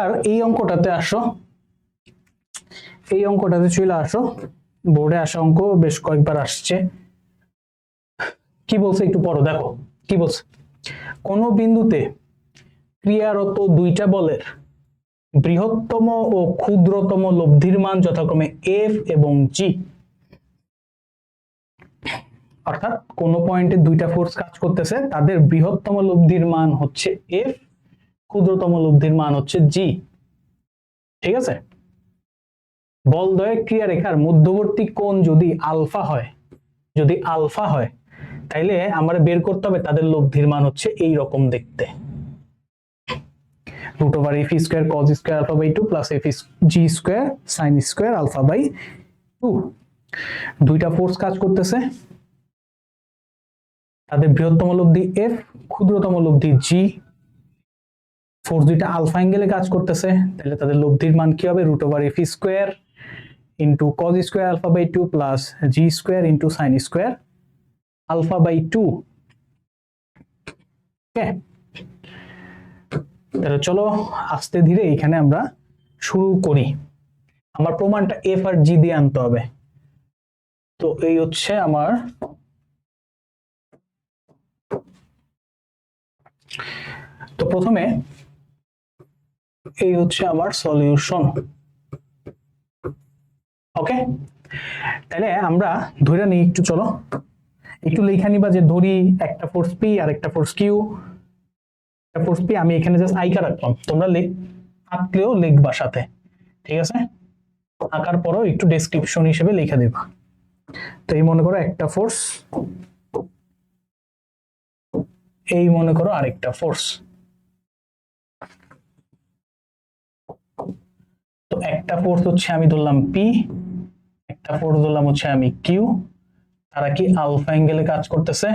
আর এই অঙ্কটাতে আসো, এই অঙ্কটাতে চলে আসো, বোর্ডে আসা অঙ্ক বেশ কয়েকবার আসছে। কি বলছে একটু পড়ো, দেখো কি বলছে। কোন বিন্দুতে ক্রিয়ারত দুইটা বলের বৃহত্তম ও ক্ষুদ্রতম লব্ধির মান যথাক্রমে এফ এবং জি। অর্থাৎ কোন পয়েন্টে দুইটা ফোর্স কাজ করতেছে, তাদের বৃহত্তম লব্ধির মান হচ্ছে এফ, ক্ষুদ্রতম লব্ধির মান হচ্ছে জি। ঠিক আছে, বলদ্বয়ের ক্রিয়ারেখার মধ্যবর্তী কোণ যদি আলফা হয়, যদি আলফা হয়, তাইলে আমরা বের করতে হবে তাদের লব্ধির মান হচ্ছে এই রকম দেখতে, root over f square cos square alpha by 2 plus f g square sine square alpha by 2। দুইটা ফোর্স কাজ করতেছে, তাদের বৃহত্তম লব্ধি এফ, ক্ষুদ্রতম লব্ধি জি। ফোর্স দুইটা আলফা অ্যাঙ্গেলে কাজ করতেছে, তাহলে তাদের লব্ধির মান কি হবে? Root over f square into cos square alpha by 2 plus g square into sine square alpha by 2। Okay, তাহলে চলো আস্তে ধীরে এখানে আমরা শুরু করি। আমার প্রমাণটা এফ আর জি দিয়ে আনতে হবে। তো এই হচ্ছে আমার তো প্রথমে এই হচ্ছে আমার সলিউশন। ওকে, তাহলে আমরা ধরে নিই একটু, চলো একটু লেখা নিবা যে ধরি একটা ফোর্স পি আর একটা ফোর্স কিউ। একটা ফোর্স পি আমি এখানে জাস্ট আইকা রাখলাম, তোমরা আঁকলেও লিখবা সাথে, ঠিক আছে? আঁকার পরও একটু ডেসক্রিপশন হিসেবে লিখে দেবা। তো এই মনে করো একটা ফোর্স, এই মনে করো আরেকটা ফোর্স। তো একটা ফোর্স হচ্ছে আমি ধরলাম পি, একটা ফোর্স ধরলাম হচ্ছে আমি কিউ। তারা কি আলফা অ্যাঙ্গেলে কাজ করতেছে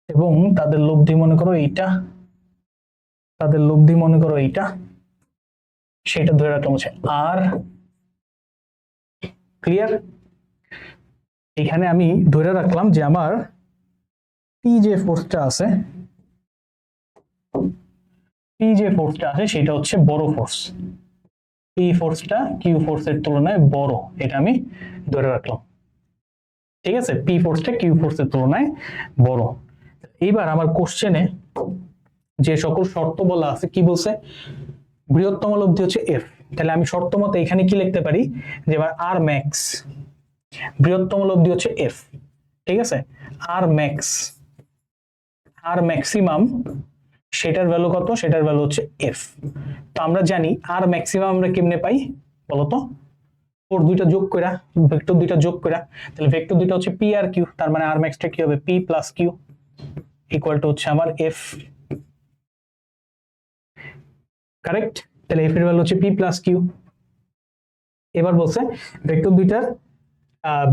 এবং তাদের লব্ধি মনে করো এইটা, তাদের লব্ধি মনে করো এইটা, সেটা ধরে রাখলাম হচ্ছে আর। ক্লিয়ার? এখানে আমি ধরে রাখলাম যে আমার পি যে ফোর্সটা আছে, পি যে ফোর্সটা আছে সেটা হচ্ছে বড় ফোর্স। পি ফোর্সটা কিউ ফোর্সের তুলনায় বড়, এটা আমি ধরে রাখলাম। ঠিক আছে, পি ফোর্সটা কিউ ফোর্সের তুলনায় বড়। এইবার আমার কোশ্চেনে যে সকল শর্ত বলা আছে, কি বলছে? বৃহত্তম লব্ধি হচ্ছে এফ। তাহলে আমি শর্ত মতে এখানে কি লিখতে পারি যে এবার আর ম্যাক্স, বৃহত্তম লব্ধি হচ্ছে এফ, ঠিক আছে? আর ম্যাক্স, আর ম্যাক্সিমাম, সেটার ভ্যালু কত? সেটার ভ্যালু হচ্ছে এফ। তো আমরা জানি আর ম্যাক্সিমাম আমরা কেমনে পাই বলতো? ফোর্স দুইটা যোগ করা, ভেক্টর দুইটা যোগ করা। তাহলে ভেক্টর দুইটা হচ্ছে পি আর কিউ, তার মানে আর ম্যাক্সটা কি হবে? P plus q equal to হচ্ছে আমার এফ। কারেক্ট? তাহলে এফ এর ভ্যালু হচ্ছে পি প্লাস কিউ। এবার বলছে ভেক্টর দুইটার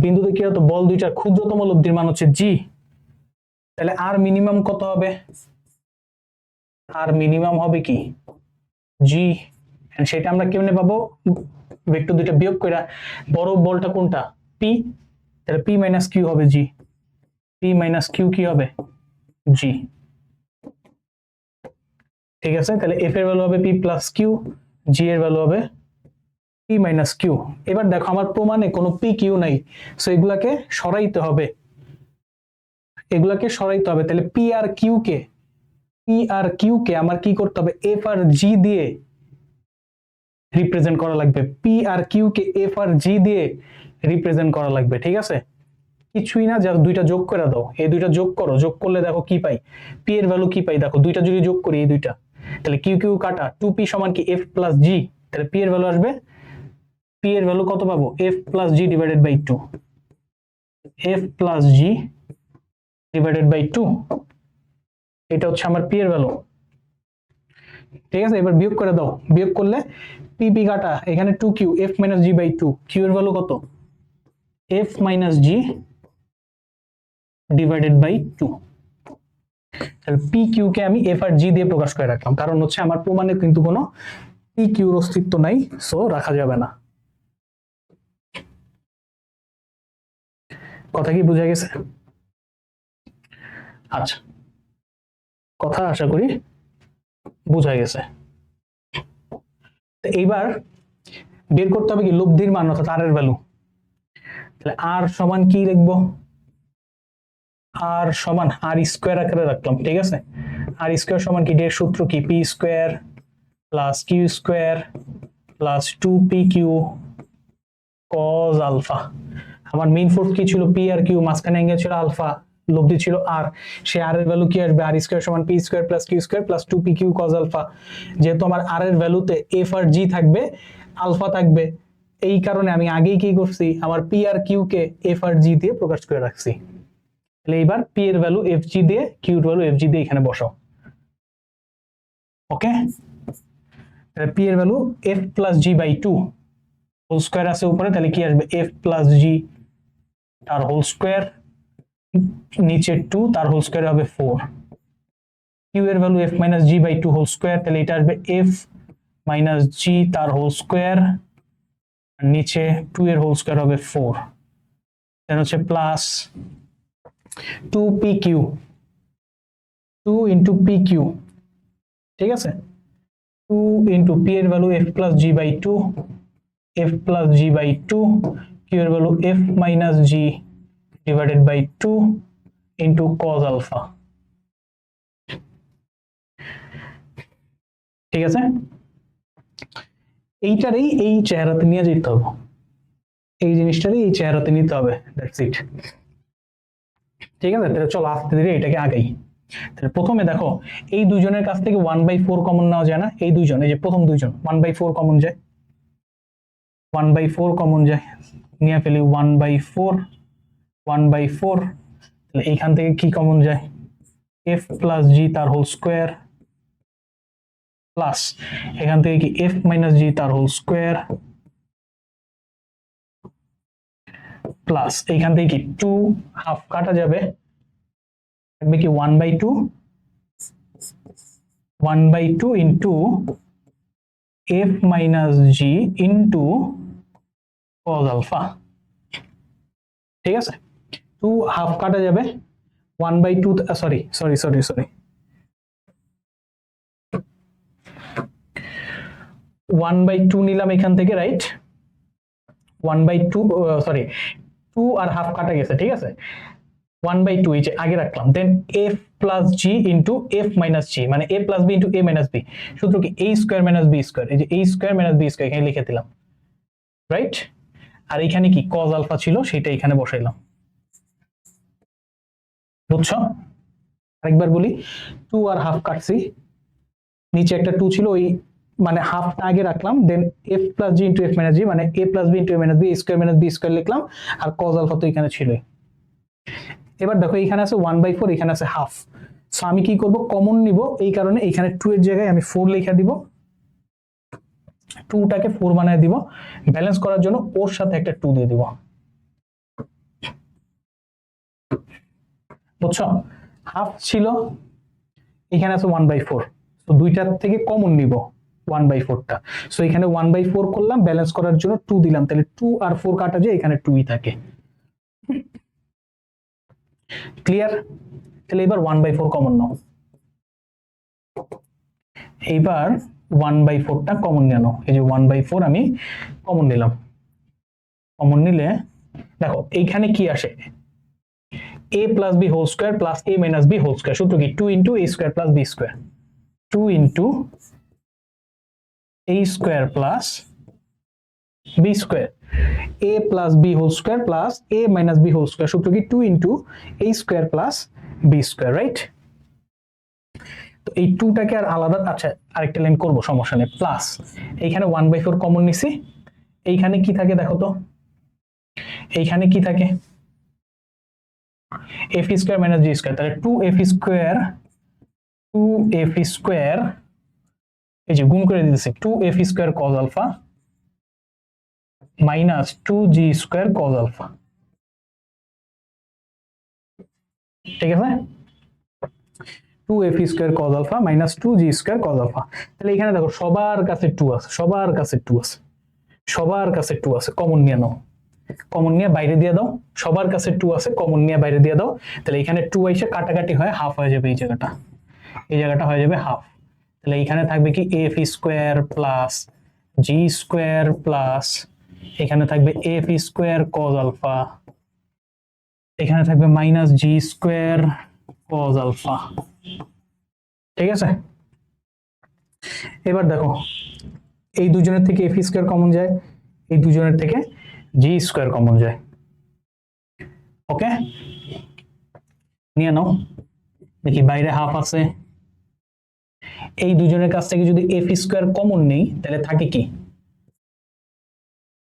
বিন্দুতে কি হতো? বল দুইটার ক্ষুদ্রতম লব্ধির মান হচ্ছে জি। তাহলে আর মিনিমাম কত হবে? আর মিনিমাম হবে কি? জি। সেটা আমরা কেমনে পাবো? ভেক্টর দুইটা বিয়োগ কইরা। বড় বলটা কোনটা? পি, তাহলে পি মাইনাস কিউ হবে জি। পি মাইনাস কিউ কি হবে? জি। ঠিক আছে, তাহলে এফ এর ভ্যালু হবে পি প্লাস কিউ, জি এর ভ্যালু হবে পি মাইনাস কিউ। এবার দেখো আমার প্রমাণে কোনো পি কিউ নাই, সো এগুলাকে সরাইতে হবে, এগুলাকে সরাইতে হবে। তাহলে পি আর কিউ কে, পি আর কিউ কে আমার কি করতে হবে? এফ আর জি দিয়ে রিপ্রেজেন্ট করা লাগবে। পি আর কিউ কে এফ আর জি দিয়ে রিপ্রেজেন্ট করা লাগবে, ঠিক আছে? কিছুই না, যা দুইটা যোগ করে দাও, এই দুইটা যোগ করো, যোগ করলে দেখো কি পাই? পি এর ভ্যালু কি পাই দেখো, দুইটা যদি যোগ করি এই দুইটা, তাহলে কিউ কিউ কাটা, 2p সমান কি এফ প্লাস জি। তাহলে পি এর ভ্যালু আসবে, পি এর ভ্যালু কত পাবো? F plus g divided by 2, f plus g divided by 2, এটা হচ্ছে আমার পি এর ভ্যালু। ঠিক আছে, এবার বিয়োগ করে দাও, বিয়োগ করলে পি পি কাটা, এখানে 2q, f minus g by 2, q এর ভ্যালু কত? F minus g divided by 2। তাহলে পি কিউ কে আমি এফ আর জি দিয়ে প্রকাশ করে রাখলাম, কারণ হচ্ছে আমার প্রমাণে কিন্তু কোনো পি কিউর অস্তিত্ব নাই, সো রাখা যাবে না। কথা কি বোঝা গেছে? আচ্ছা, কথা আশা করি বোঝা গেছে। তো এইবার বের করতে হবে কি লব্ধির মান অর্থাৎ আর এর ভ্যালু। তাহলে আর সমান কি লিখবো, আর সমান আর স্কোয়ার আকারে রাখলাম, ঠিক আছে। আর স্কোয়ার সমান কি, এর সূত্র কি, p square plus q square plus 2p/q cos alpha. আমার মেইন ফোর্স কি ছিল, পি আর কিউ, মাঝখানে অ্যাঙ্গেল ছিল আলফা, লব্ধি ছিল আর, সে আর এর ভ্যালু কি আসবে, আর স্কোয়ার সমান p square plus q square plus 2p/q cos alpha. যেহেতু আমার আর এর ভ্যালুতে এফ আর জি থাকবে, আলফা থাকবে, এই কারণে আমি আগেই কি করছি, আমার পি আর কিউ কে এফ আর জি দিয়ে প্রকাশ করে রাখছি। তাহলে এইবার পি এর ভ্যালু এফ জি দিয়ে, কিউ এর ভ্যালু এফ জি দিয়ে এখানে বসাও। ওকে, তাহলে পি এর value f plus g by 2 whole square আছে উপরে, তাহলে কি আসবে, এফ প্লাস জি তার হোল স্কোয়ার, নিচে 2 তার হোল স্কোয়ার হবে 4। কিউ এর value f minus g by 2 whole square, তাহলে এটা আসবে এফ মাইনাস জি তার হোল স্কোয়ার, নিচে 2 এর হোল স্কোয়ার হবে 4, দেন হচ্ছে প্লাস 2p/q 2 ইন্টু pq, ঠিক আছে। 2 ইন্টু p এর value f plus g by 2, f plus g by 2, q এর value f minus g divided by 2 into cos alpha, ঠিক আছে। এইটারই এই চেহারাতে নিয়ে যেতে হবে, এই জিনিসটারই এই চেহারাতে নিতে হবে, দ্যাটস ইট, ঠিক আছে। তাহলে চলো আস্তে ধীরে এটাকে আগাই। তাহলে প্রথমে দেখো এই দুজনের কাছ থেকে 1/4 কমন নেওয়া যায় না, এই দুইজন, এই যে প্রথম দুইজন 1/4 কমন যায়, 1/4 কমন যায়, নিয়ে ফেলি 1/4, 1/4, তাহলে এইখান থেকে কি কমন যায়, এফ প্লাস জি তার হোল স্কোয়ার প্লাস এখান থেকে কি এফ মাইনাস জি তার হোল স্কোয়ার প্লাস এইখান থেকে কি 2 হাফ কাটা যাবে, থাকবে কি 1/2, 1/2 ইন্টু এফ মাইনাস জি ইন্টু cos আলফা, ঠিক আছে। 2 হাফ কাটা যাবে, 1/2, সরি সরি সরি সরি 1/2 নিলাম এখান থেকে, রাইট। 1/2 সরি 2 আর হাফ কাটা গেছে, ঠিক আছে। 1/2 এই যে আগে রাখলাম, then F plus G into F minus G, মানে A plus B into A minus B, সূত্র কি এ স্কোয়ার মাইনাস বি স্কোয়ার, এই যে এ স্কোয়ার মাইনাস বি স্কোয়ার এখানে লিখে দিলাম, রাইট। আর এখানে কি cos আলফা ছিল সেটা এখানে বসাইলাম, বুঝছো। আরেকবার বলি, 2 আর হাফ কাটছি, নিচে একটা 2 ছিল, ওই মানে হাফটা আগে রাখলাম, then F plus G into F minus G, মানে A plus B into A minus B, square minus B square লিখলাম, আর cos আলফা তো এখানে ছিলই। এবার দেখো এখানে আছে 1/4, এখানে আছে হাফ, সো আমি কি করব, কমন নিব, এই কারণে এখানে 2 এর জায়গায় আমি 4 লিখে দিব, 2টাকে 4 বানায় দিব, ব্যালেন্স করার জন্য ওর সাথে একটা 2 দিয়ে দিব, বুঝছো। হাফ ছিল, এখানে আছে 1/4, তো দুইটার থেকে কমন নিব 1/4টা, সো এখানে 1/4 করলাম, ব্যালেন্স করার জন্য 2 দিলাম, তাহলে 2 আর 4 কাটা যায়, এখানে 2ই থাকে, ক্লিয়ার। তাহলে এবার 1/4 কমন নাও, এইবার 1/4টা কমন নিয়ে নাও, এই যে 1/4 আমি কমন নিলাম, কমন নিলে দেখো এইখানে কি আসে, a plus b whole square plus a minus b whole square, সূত্র কি 2 into a square plus b square, 2 into a square plus b square, a plus b whole square plus a minus b whole square, সূত্র কি 2 into a square plus b square, right. তো এই 2টাকে আর আলাদা, আচ্ছা আরেকটা line করবো, সমস্যা নেই, প্লাস এইখানে 1/4 কমন নিছি, এইখানে কি থাকে দেখো তো, এইখানে কি থাকে, F square minus G square, তাহলে 2f স্কোয়ার, 2f স্কোয়ার, এই যে গুণ করে দিতেছি, 2f square cos alpha minus 2g square cos alpha, ঠিক আছে। 2f square cos alpha minus 2g square cos alpha, তাহলে এখানে দেখো সবার কাছে 2 আছে, সবার কাছে 2 আছে, সবার কাছে 2 আছে, কমন নিয়ে নাও, কমন নিয়ে বাইরে দিয়ে দাও, সবার কাছে 2 আছে, কমন নিয়ে বাইরে দিয়ে দাও, তাহলে এখানে 2 এসে কাটাকাটি হয়, হাফ হয়ে যাবে, এই জায়গাটা হয়ে যাবে হাফ, তাহলে এখানে থাকবে কি F square plus G square plus এখানে থাকবে এফ স্কোয়ার কজ আলফা, এখানে থাকবে minus G square cos alpha. ঠিক আছে, এবার দেখো এই দুজনের থেকে এফ স্কোয়ার কমন যায়, এই দুজনের থেকে জি স্কোয়ার কমন যায়। ওকে, নিয়ে নাও, দেখি বাইরে হাফ আছে। এই দুজনের কাছ থেকে যদি এফ স্কোয়ার কমন নেই তাহলে থাকে কি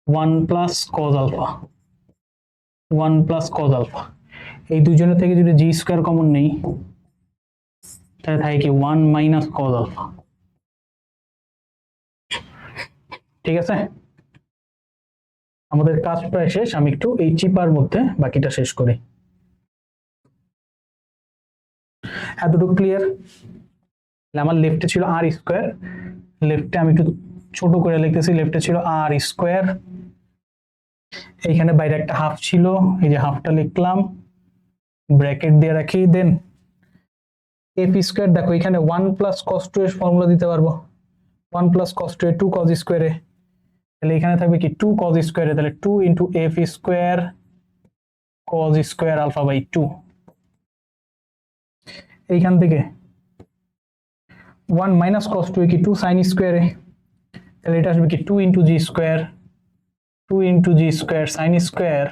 1 plus cos alpha, 1 plus cos alpha. এই দুজনের থেকে যদি জি স্কোয়ার কমন নেই তাহলে থাকে কি 1 মাইনাস কজ আলফা। ঠিক আছে, আমাদের কাজ প্রায় শেষ, আমি একটু এই চিপার মধ্যে বাকিটা শেষ করি। এতটুকু ক্লিয়ার? আমার লেফটে ছিল আর স্কোয়ার, লেফটে আমি একটু ছোট করে লিখতেছি, লেফটে ছিল আর স্কোয়ার, এইখানে বাইরে একটা হাফ ছিল, এই যে হাফটা লিখলাম, ব্র্যাকেট দিয়ে রাখি। দেন এফ স্কোয়ার, দেখো এখানে 1 প্লাস কস 2 এর ফর্মুলা দিতে পারবো, 1 প্লাস কস 2 এ 2 কস স্কোয়ারে, তাহলে এখানে থাকবে কি 2 কস স্কোয়ারে, তাহলে 2 into f square cos square alpha by 2। এইখান থেকে 1 মাইনাস কস 2 কি 2 সাইন স্কোয়ারে, তাহলে এটা আসবে কি 2 into g square, 2 into g square sine square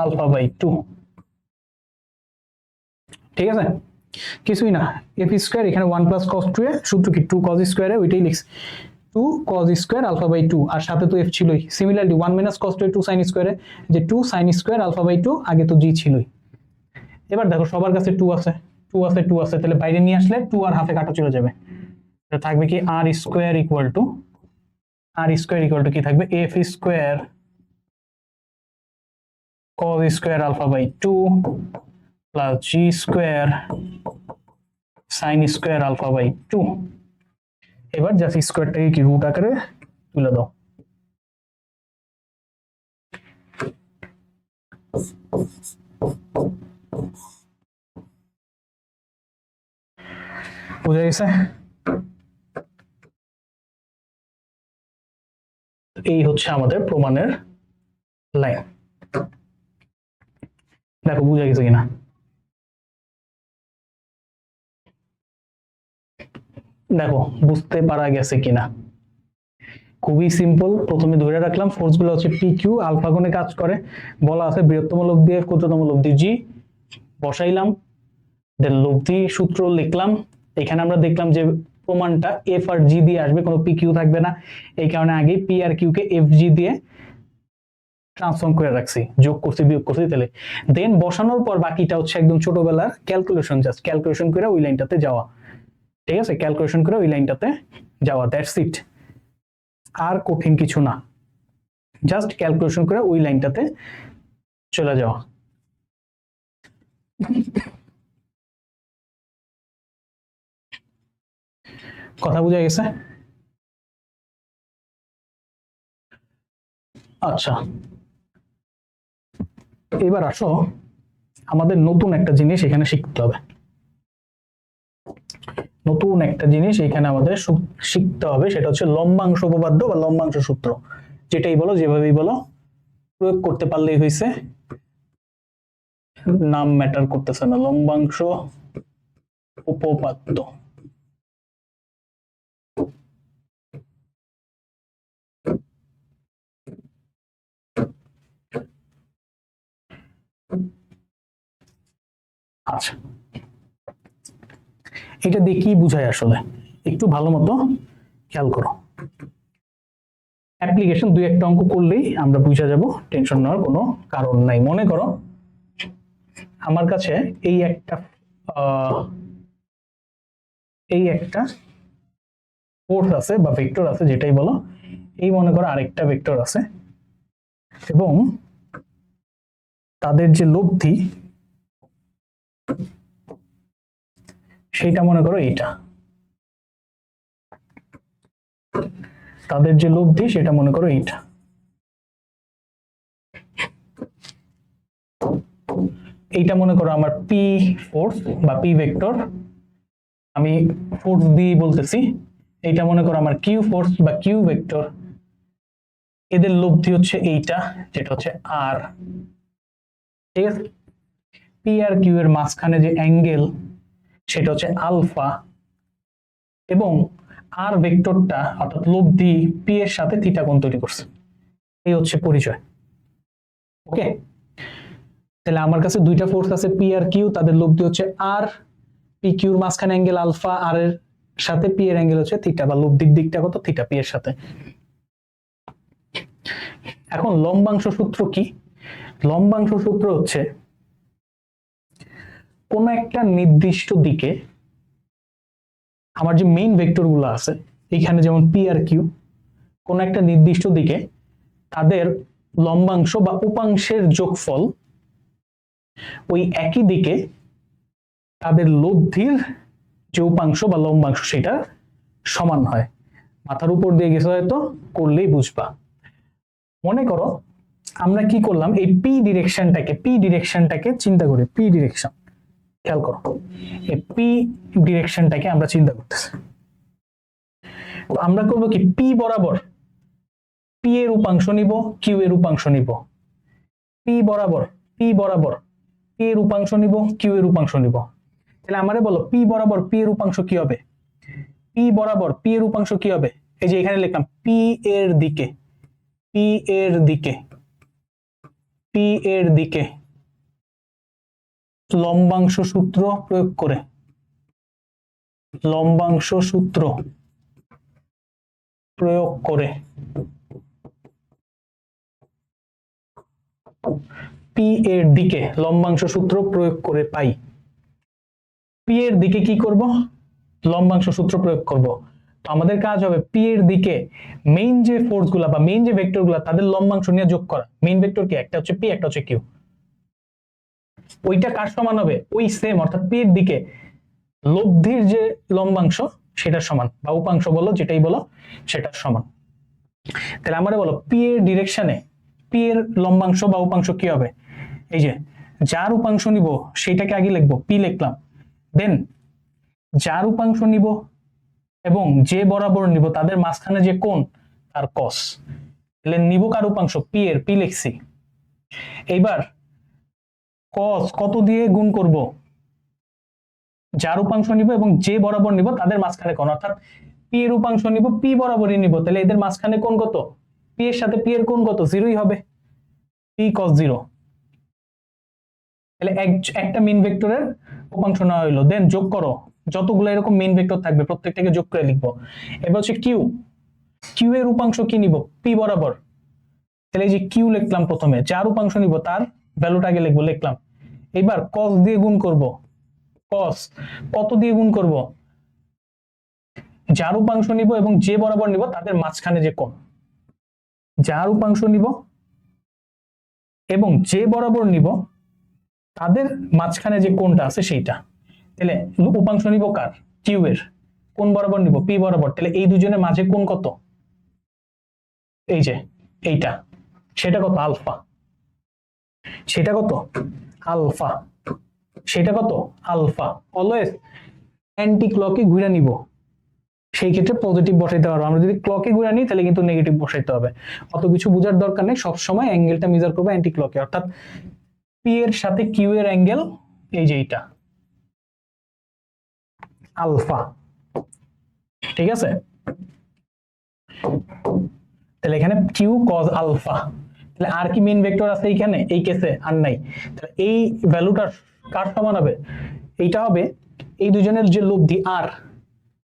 alpha by 2। ঠিক আছে, কিছুই না, এফ স্কোয়ার এখানে 1 প্লাস কস 2 এ সূত্র কি 2 কস স্কোয়ারে, ওইটাই লিখছি 2 কস স্কোয়ার আলফা বাই 2, আর সাথে তো এফ ছিলই। সিমিলারলি 1 মাইনাস কস 2 এ 2 সাইন স্কোয়ারে, যে 2 সাইন স্কোয়ার আলফা বাই 2, আগে তো জি ছিলই। এবার দেখো সবার কাছে 2 আছে, 2 আছে, 2 আছে, তাহলে বাইরে নিয়ে আসলে 2 আর হাফে কাটা চলে যাবে, থাকবে কি R square equal to, R square equal to কি থাকবে F square cos square alpha by 2 plus G square sine square alpha by 2। এবার জাস্ট স্কোয়ারটাকে কি রুট আকারে তুলে দাও। বুঝা গেছে? এই হচ্ছে আমাদের প্রমাণের লাইন। দেখো বুঝা গেছে কিনা? দেখো বুঝতে পারা গেছে কিনা? খুবই সিম্পল, প্রথমে ধরে রাখলাম ফোর্স গুলো হচ্ছে পি কিউ, আলফা কোণে কাজ করে, বলা আছে বৃহত্তম লব্ধি এফ, ক্ষুদ্রতম লব্ধি জি, বসাইলাম, দেন লব্ধি সূত্র লিখলাম। এখানে আমরা দেখলাম যে প্রমাণটা এফ আর জি দিয়ে আসবে, কোনো পি কিউ থাকবে না, এই কারণে আগে পি আর কিউ কে এফ জি দিয়ে ট্রান্সফর্ম করে রাখছি, যোগ করছি বিয়োগ করছি, তাহলে দেন বসানোর পর বাকিটা হচ্ছে একদম ছোটবেলার ক্যালকুলেশন, জাস্ট ক্যালকুলেশন করে ওই লাইনটাতে যাওয়া। ঠিক আছে, ক্যালকুলেশন করে ওই লাইনটাতে যাওয়া, দ্যাটস ইট, আর কঠিন কিছু না, জাস্ট ক্যালকুলেশন করে ওই লাইনটাতে চলে যাওয়া। কথা বোঝা গেছে? আচ্ছা, এবার আসো আমাদের নতুন একটা জিনিস এখানে শিখতে হবে, নতুন একটা জিনিস এখানে আমাদের শিখতে হবে, সেটা হচ্ছে লম্বাংশ উপপাদ্য বা লম্বাংশ সূত্র, যেটাই বলো যেভাবেই বলো প্রয়োগ করতে পারলেই হয়েছে, নাম ম্যাটার করতেছে না। লম্বাংশ উপপাদ্য, আচ্ছা এটা দিয়ে কি বুঝায় আসলে একটু ভালো মতো খেয়াল করো, অ্যাপ্লিকেশন দুই একটা অঙ্ক করলেই আমরা বুঝে যাব, টেনশন নেওয়ার কোনো কারণ নাই। মনে করো আমার কাছে এই একটা ফোর্স আছে বা ভেক্টর আছে, যেটাই বলো, এই মনে করো আরেকটা ভেক্টর আছে, এবং তাদের যে লব্ধি সেইটা মনে করো এইটা, তাদের যে লব্ধি সেটা মনে করো এইটা। এইটা মনে করো আমার পি ফোর্স বা পি ভেক্টর, আমি ফোর্স দিয়ে বলতেছি, এইটা মনে করো আমার কিউ ফোর্স বা কিউ ভেক্টর, এদের লব্ধি হচ্ছে এইটা, যেটা হচ্ছে আর। ঠিক আছে, পি আর কিউ এর মাঝখানে যে অ্যাঙ্গেল সেটা হচ্ছে আলফা, এবং আর ভেক্টরটা অর্থাৎ লব্ধি পি এর সাথে থিটা কোণ তৈরি করছে। এই হচ্ছে পরিচয়। ওকে, তাহলে আমার কাছে দুইটা ফোর্স আছে পি আর কিউ, তাদের লব্ধি হচ্ছে আর, পি কিউর মাঝখানে অ্যাঙ্গেল আলফা, আর এর সাথে পি এর অ্যাঙ্গেল হচ্ছে থিটা, বা লব্ধির দিকটা কত, থিটা পি এর সাথে। এখন লম্বাংশ সূত্র কি? লম্বাংশ সূত্র হচ্ছে কোন একটা নির্দিষ্ট দিকে আমার যে মেইন ভেক্টর গুলো আছে এখানে, যেমন পি আর কিউ, কোন একটা নির্দিষ্ট দিকে তাদের লম্বাংশ বা উপাংশের যোগফল ওই একই দিকে তাদের লব্ধির যে উপাংশ বা লম্বাংশ সেটা সমান হয়। মাথার উপর দিয়ে গেছে হয়তো, করলেই বুঝবা। মনে করো আমরা কি করলাম, এই পি ডিরেকশনটাকে চিন্তা করি, পি ডিরেকশন খেয়াল করো, এই পি ডিরেকশনটাকে আমরা চিন্তা করতেছি। তো আমরা করবো কি, পি বরাবর পি এর উপাংশ নিব, কিউ এর উপাংশ নিব, পি বরাবর পি এর উপাংশ নিব, কিউ এর উপাংশ নিব। তাহলে আমারে বলো পি বরাবর পি এর উপাংশ কি হবে? পি বরাবর পি এর উপাংশ কি হবে? এই যে এখানে লিখলাম পি এর দিকে, পি এর দিকে, পি এর দিকে লম্বাংশ সূত্র প্রয়োগ করে, লম্বাংশ সূত্র প্রয়োগ করে পি এর দিকে লম্বাংশ সূত্র প্রয়োগ করে পাই। পি এর দিকে কি করব? লম্বাংশ সূত্র প্রয়োগ করব। তো আমাদের কাজ হবে পি এর দিকে মেইন যে ফোর্স গুলা বা মেইন যে ভেক্টর গুলা তাদের লম্বাংশ নিয়ে যোগ করা। মেইন ভেক্টর কি? একটা হচ্ছে পি, একটা হচ্ছে কিউ। ওইটা কার সমান হবে? ওই সেম, অর্থাৎ পি এর দিকে লব্ধির যে লম্বাংশ সেটার সমান, বা উপাংশ বলো, যেটাই বলো সেটার সমান। তাহলে আমরা বলো পি এর ডিরেকশনে পি এর লম্বাংশ বা উপাংশ কি হবে? এই যে যার উপাংশ নিব সেটাকে আগে লিখবো, পি লিখলাম, দেন যার উপাংশ নিব এবং যে বরাবর নিব তাদের মাঝখানে যে কোণ তার কস। তাহলে নিব কার উপাংশ? পি এর, পি লিখছি। এইবার কস কত দিয়ে গুণ করব? যার উপাংশ নিব এবং যে বরাবর নিব তাদের মাঝখানে কোণ, অর্থাৎ পি এর উপাংশ নিব, পি বরাবরই নিব, তাহলে এদের মাঝখানে কোণ কত? পি এর সাথে পি এর কোণ কত? 0ই হবে, পি কস 0। তাহলে একটা মেইন ভেক্টরের উপাংশ নেওয়া হইলো, দেন যোগ করো, যতগুলো এরকম মেইন ভেক্টর থাকবে প্রত্যেকটাকে যোগ করে লিখবো। এবার হচ্ছে কিউ, কিউ এর উপাংশ কি নিব? পি বরাবর, তাহলে এই যে কিউ লিখলাম প্রথমে, যার উপাংশ নিব তার ভ্যালুটা আগে লিখবো, লিখলাম। এবার কস দিয়ে গুণ করব, কস কত দিয়ে গুণ করব? যার উপাংশ নিব এবং যে বরাবর নিব তাদের মাঝখানে যে কোণ, যার উপাংশ নিব এবং যে বরাবর নিব তাদের মাঝখানে যে কোণটা আছে সেইটা। তাহলে উপাংশ নিব কার? কিউ এর। কোণ বরাবর নিব? পি বরাবর। তাহলে এই দুজনের মাঝে কোণ কত? এই যে এইটা, সেটা কত? আলফা। সেটা কত? আলফা। সেটা কত? আলফা। অলওয়েজ অ্যান্টি ক্লকে ঘুরে নিব, সেই ক্ষেত্রে পজিটিভ বসাইতে পারবো। আমরা যদি ক্লকে ঘুরে নিই তাহলে কিন্তু নেগেটিভ বসাইতে হবে। অত কিছু বোঝার দরকার নেই, সবসময় অ্যাঙ্গেলটা মেজার করবো অ্যান্টি ক্লকে, অর্থাৎ পি এর সাথে কিউ এর অ্যাঙ্গেল এই যে এইটা আলফা। ঠিক আছে, তাহলে এখানে কিউ কজ আলফা। তাহলে আর কি মেইন ভেক্টর আছে এইখানে? এই কেসে আর নাই। তাহলে এই ভ্যালুটার কার সমান হবে? এইটা হবে এই দুজনের যে লব্ধি আর,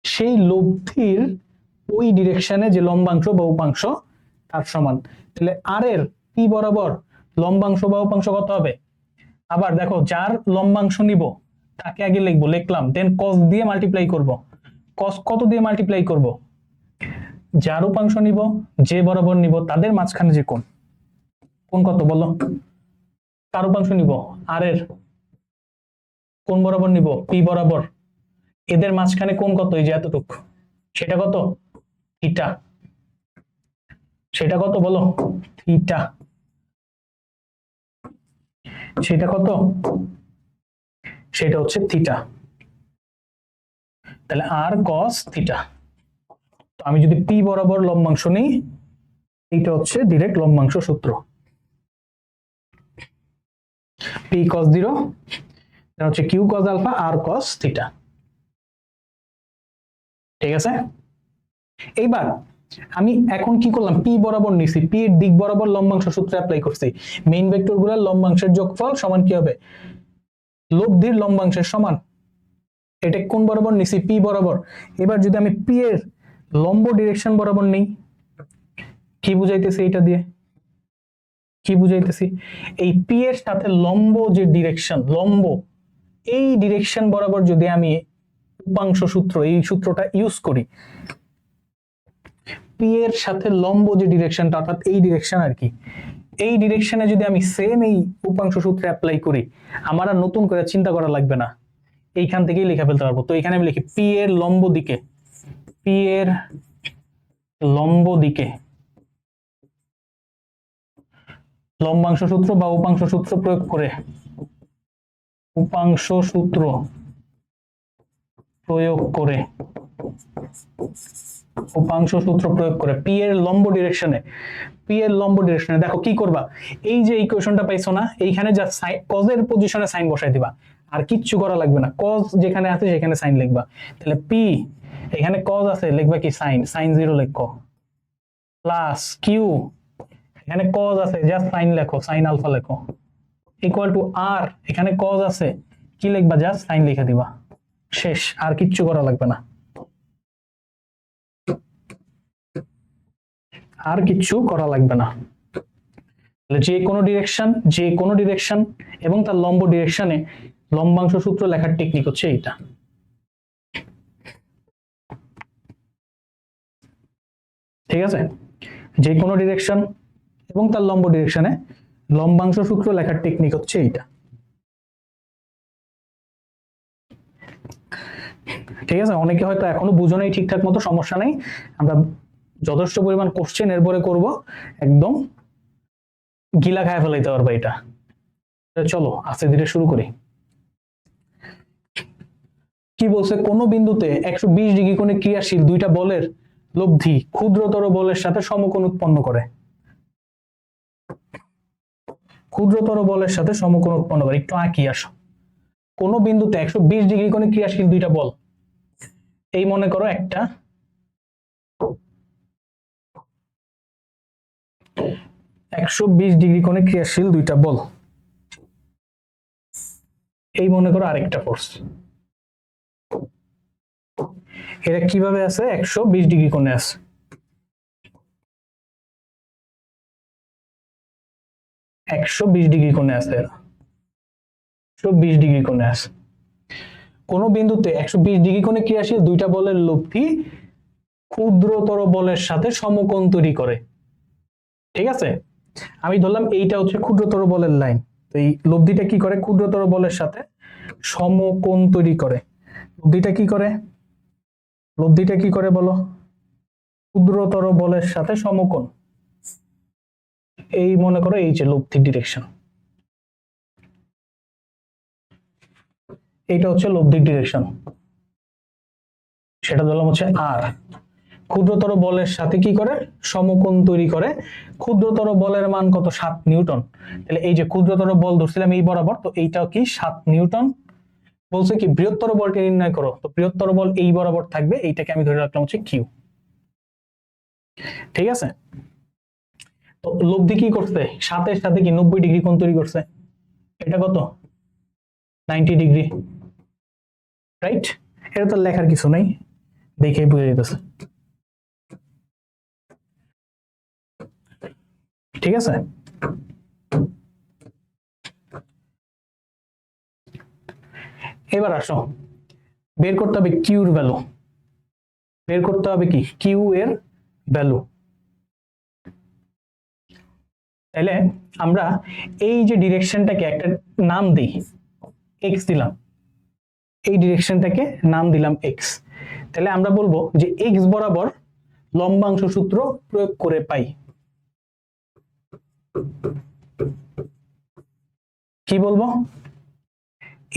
সেই লব্ধির ওই ডিরেকশনে যে লম্বাংশ বা উপাংশ তার সমান। তাহলে আর এর পি বরাবর লম্বাংশ বা উপাংশ কত হবে? আবার দেখো, যার লম্বাংশ নিব তাকে আগে লিখবো, লিখলাম, দেন কস দিয়ে মাল্টিপ্লাই করব। কস কত দিয়ে মাল্টিপ্লাই করব? যার উপাংশ নিব, যে বরাবর নিব তাদের মাঝখানে যে কোণ, কোণ কত বলো? কার উপাংশ নিব? আর এর। কোণ বরাবর নিব? পি বরাবর। এদের মাঝখানে কোণ কত? এই যে এতটুক, সেটা কত? থিটা। সেটা কত বলো? থিটা। সেটা কত? সেটা হচ্ছে থিটা। তাহলে আর কস থিটা। আমি যদি পি বরাবর লম্বাংশ নিই, এইটা হচ্ছে ডিরেক্ট লম্বাংশ সূত্র। পি cos 0 হচ্ছে কিউ cos আলফা আর cos থিটা। ঠিক আছে, এইবার আমি এখন কি করলাম, পি বরাবর নিছি, পি এর দিক বরাবর লম্বাংশ সূত্র অ্যাপ্লাই করছি। মেইন ভেক্টর গুলোর লম্বাংশের যোগফল সমান কি হবে, লব্ধির লম্বাংশের সমান। এটা কোন বরাবর নিছি, পি বরাবর। এবার যদি আমি পি এর লম্ব ডিরেকশন বরাবর নেই, কি বুঝাইতেছি এটা দিয়ে, কি বুঝাইতেছি, এই পি এর সাথে লম্ব যে ডিরেকশন, লম্ব এই ডিরেকশন বরাবর যদি আমি উপাংশ সূত্র, এই সূত্রটা ইউজ করি, পি এর সাথে লম্ব যে ডিরেকশনটা অর্থাৎ এই ডিরেকশন আর কি, এই ডিরেকশনে যদি আমি সেম এই উপাংশ সূত্রে অ্যাপ্লাই করি, আমার আর নতুন করে চিন্তা করা লাগবে না, এইখান থেকেই লিখে ফেলতে পারবো। তো এখানে আমি লিখি পি এর লম্ব দিকে, পি এর লম্ব দিকে লম্বাংশ সূত্র বা উপাংশ সূত্র প্রয়োগ করে, উপাংশ সূত্র প্রয়োগ করে, উপাংশ সূত্র প্রয়োগ করে পি এর লম্ব ডিরেকশনে, পি এর লম্ব ডিরেকশনে দেখো কি করবা, এই যে ইকুয়েশনটা পাইছো না, এইখানে যা cos এর পজিশনে সাইন বসাই দিবা, আর কিচ্ছু করা লাগবে না, cos যেখানে আছে সেখানে সাইন লিখবা। তাহলে পি এখানে cos আছে, লিখবা কি সাইন, সাইন 0 লিখো, প্লাস কিউ এখানে cos আছে, জাস্ট সাইন লেখো, সাইন আলফা লেখো, ইকুয়াল টু আর এখানে cos আছে, কি লিখবা, জাস্ট সাইন লিখে দিবা, শেষ, আর কিচ্ছু করা লাগবে না, আর কিচ্ছু করা লাগবে না। যে কোনো ডিরেকশন, যে কোনো ডিরেকশন এবং তার লম্ব ডিরেকশনে লম্বাংশ সূত্র লেখার টেকনিক হচ্ছে এইটা। ঠিক আছে, যে কোনো ডিরেকশন এবং তার লম্ব ডিরেকশনে লম্বাংশ সূত্র লেখার টেকনিক হচ্ছে এইটা। ঠিক আছে, অনেকে হয়তো এখনো বুঝো নাই ঠিকঠাক মতো, সমস্যা নেই, আমরা যথেষ্ট পরিমাণ কোশ্চেন এরপরে করব, একদম গিলা খায় ফেলাইতে পারবো এটা। চলো আস্তে ধীরে শুরু করি। কি বলছে, কোন বিন্দুতে 120 ডিগ্রি কোণে ক্রিয়াশীল দুইটা বলের লব্ধি ক্ষুদ্রতর বলের সাথে সমকোণ উৎপন্ন করে, ক্ষুদ্রতর বলের সাথে সমকোণ উৎপন্ন করে। একটু আঁকি আসো, কোন বিন্দুতে 120 ডিগ্রি কোণে ক্রিয়াশীল দুইটা বল, এই মনে করো একটা 120 ডিগ্রি কোণে ক্রিয়াশীল দুইটা বল, এই মনে করো আরেকটা ফোর্স, এরা কিভাবে আছে, 120 ডিগ্রি কোণে আছে, 120 ডিগ্রি কোণে আছে, এরা 120 ডিগ্রি কোণে আছে। কোন বিন্দুতে 120 ডিগ্রি কোণে ক্রিয়াশীল দুইটা বলের লব্ধি ক্ষুদ্রতর বলের সাথে সমকোণ তৈরি করে। ঠিক আছে, আমি ধরলাম এইটা হচ্ছে ক্ষুদ্রতর বলের লাইন, তো এই লব্ধিটা কি করে, ক্ষুদ্রতর বলের সাথে সমকোণ তৈরি করে। লব্ধিটা কি করে, লব্ধিটা কি করে বলো, ক্ষুদ্রতর বলের সাথে সমকোণ, এই মনে করো এই যে লব্ধির ডিরেকশন, এইটা হচ্ছে লব্ধির ডিরেকশন, সেটা ধরলাম হচ্ছে আর। ক্ষুদ্রতর বলের সাথে কি করে, সমকোণ তৈরি করে। ক্ষুদ্রতর বলের মান কত, 7 নিউটন। তাহলে এই যে ক্ষুদ্রতর বল ধরছিলাম এই বরাবর, তো এইটাও কি 7 নিউটন। বলছে কি বৃহত্তর বলকে নির্ণয় করো, তো বৃহত্তর বল এই বরাবর থাকবে, এইটাকে আমি ধরে রাখলাম হচ্ছে কিউ। ঠিক আছে, তো লব্ধি কি করছে, 7 এর সাথে কি 90 ডিগ্রি কোণ তৈরি করছে, এটা কত 90 ডিগ্রি, রাইট। এটা তো লেখার কিছু নাই, দেখেই বুঝে যেতেছে। ঠিক আছে, এবার আসো বের করতে হবে কিউর ভ্যালু, বের করতে হবে কি কিউ এর ভ্যালু। তাহলে আমরা এই যে ডিরেকশনটাকে একটা নাম দিই, এক্স দিলাম, এই ডিরেকশনটাকে নাম দিলাম এক্স। তাহলে আমরা বলবো যে এক্স বরাবর লম্বাংশ সূত্র প্রয়োগ করে পাই, কি বলবো,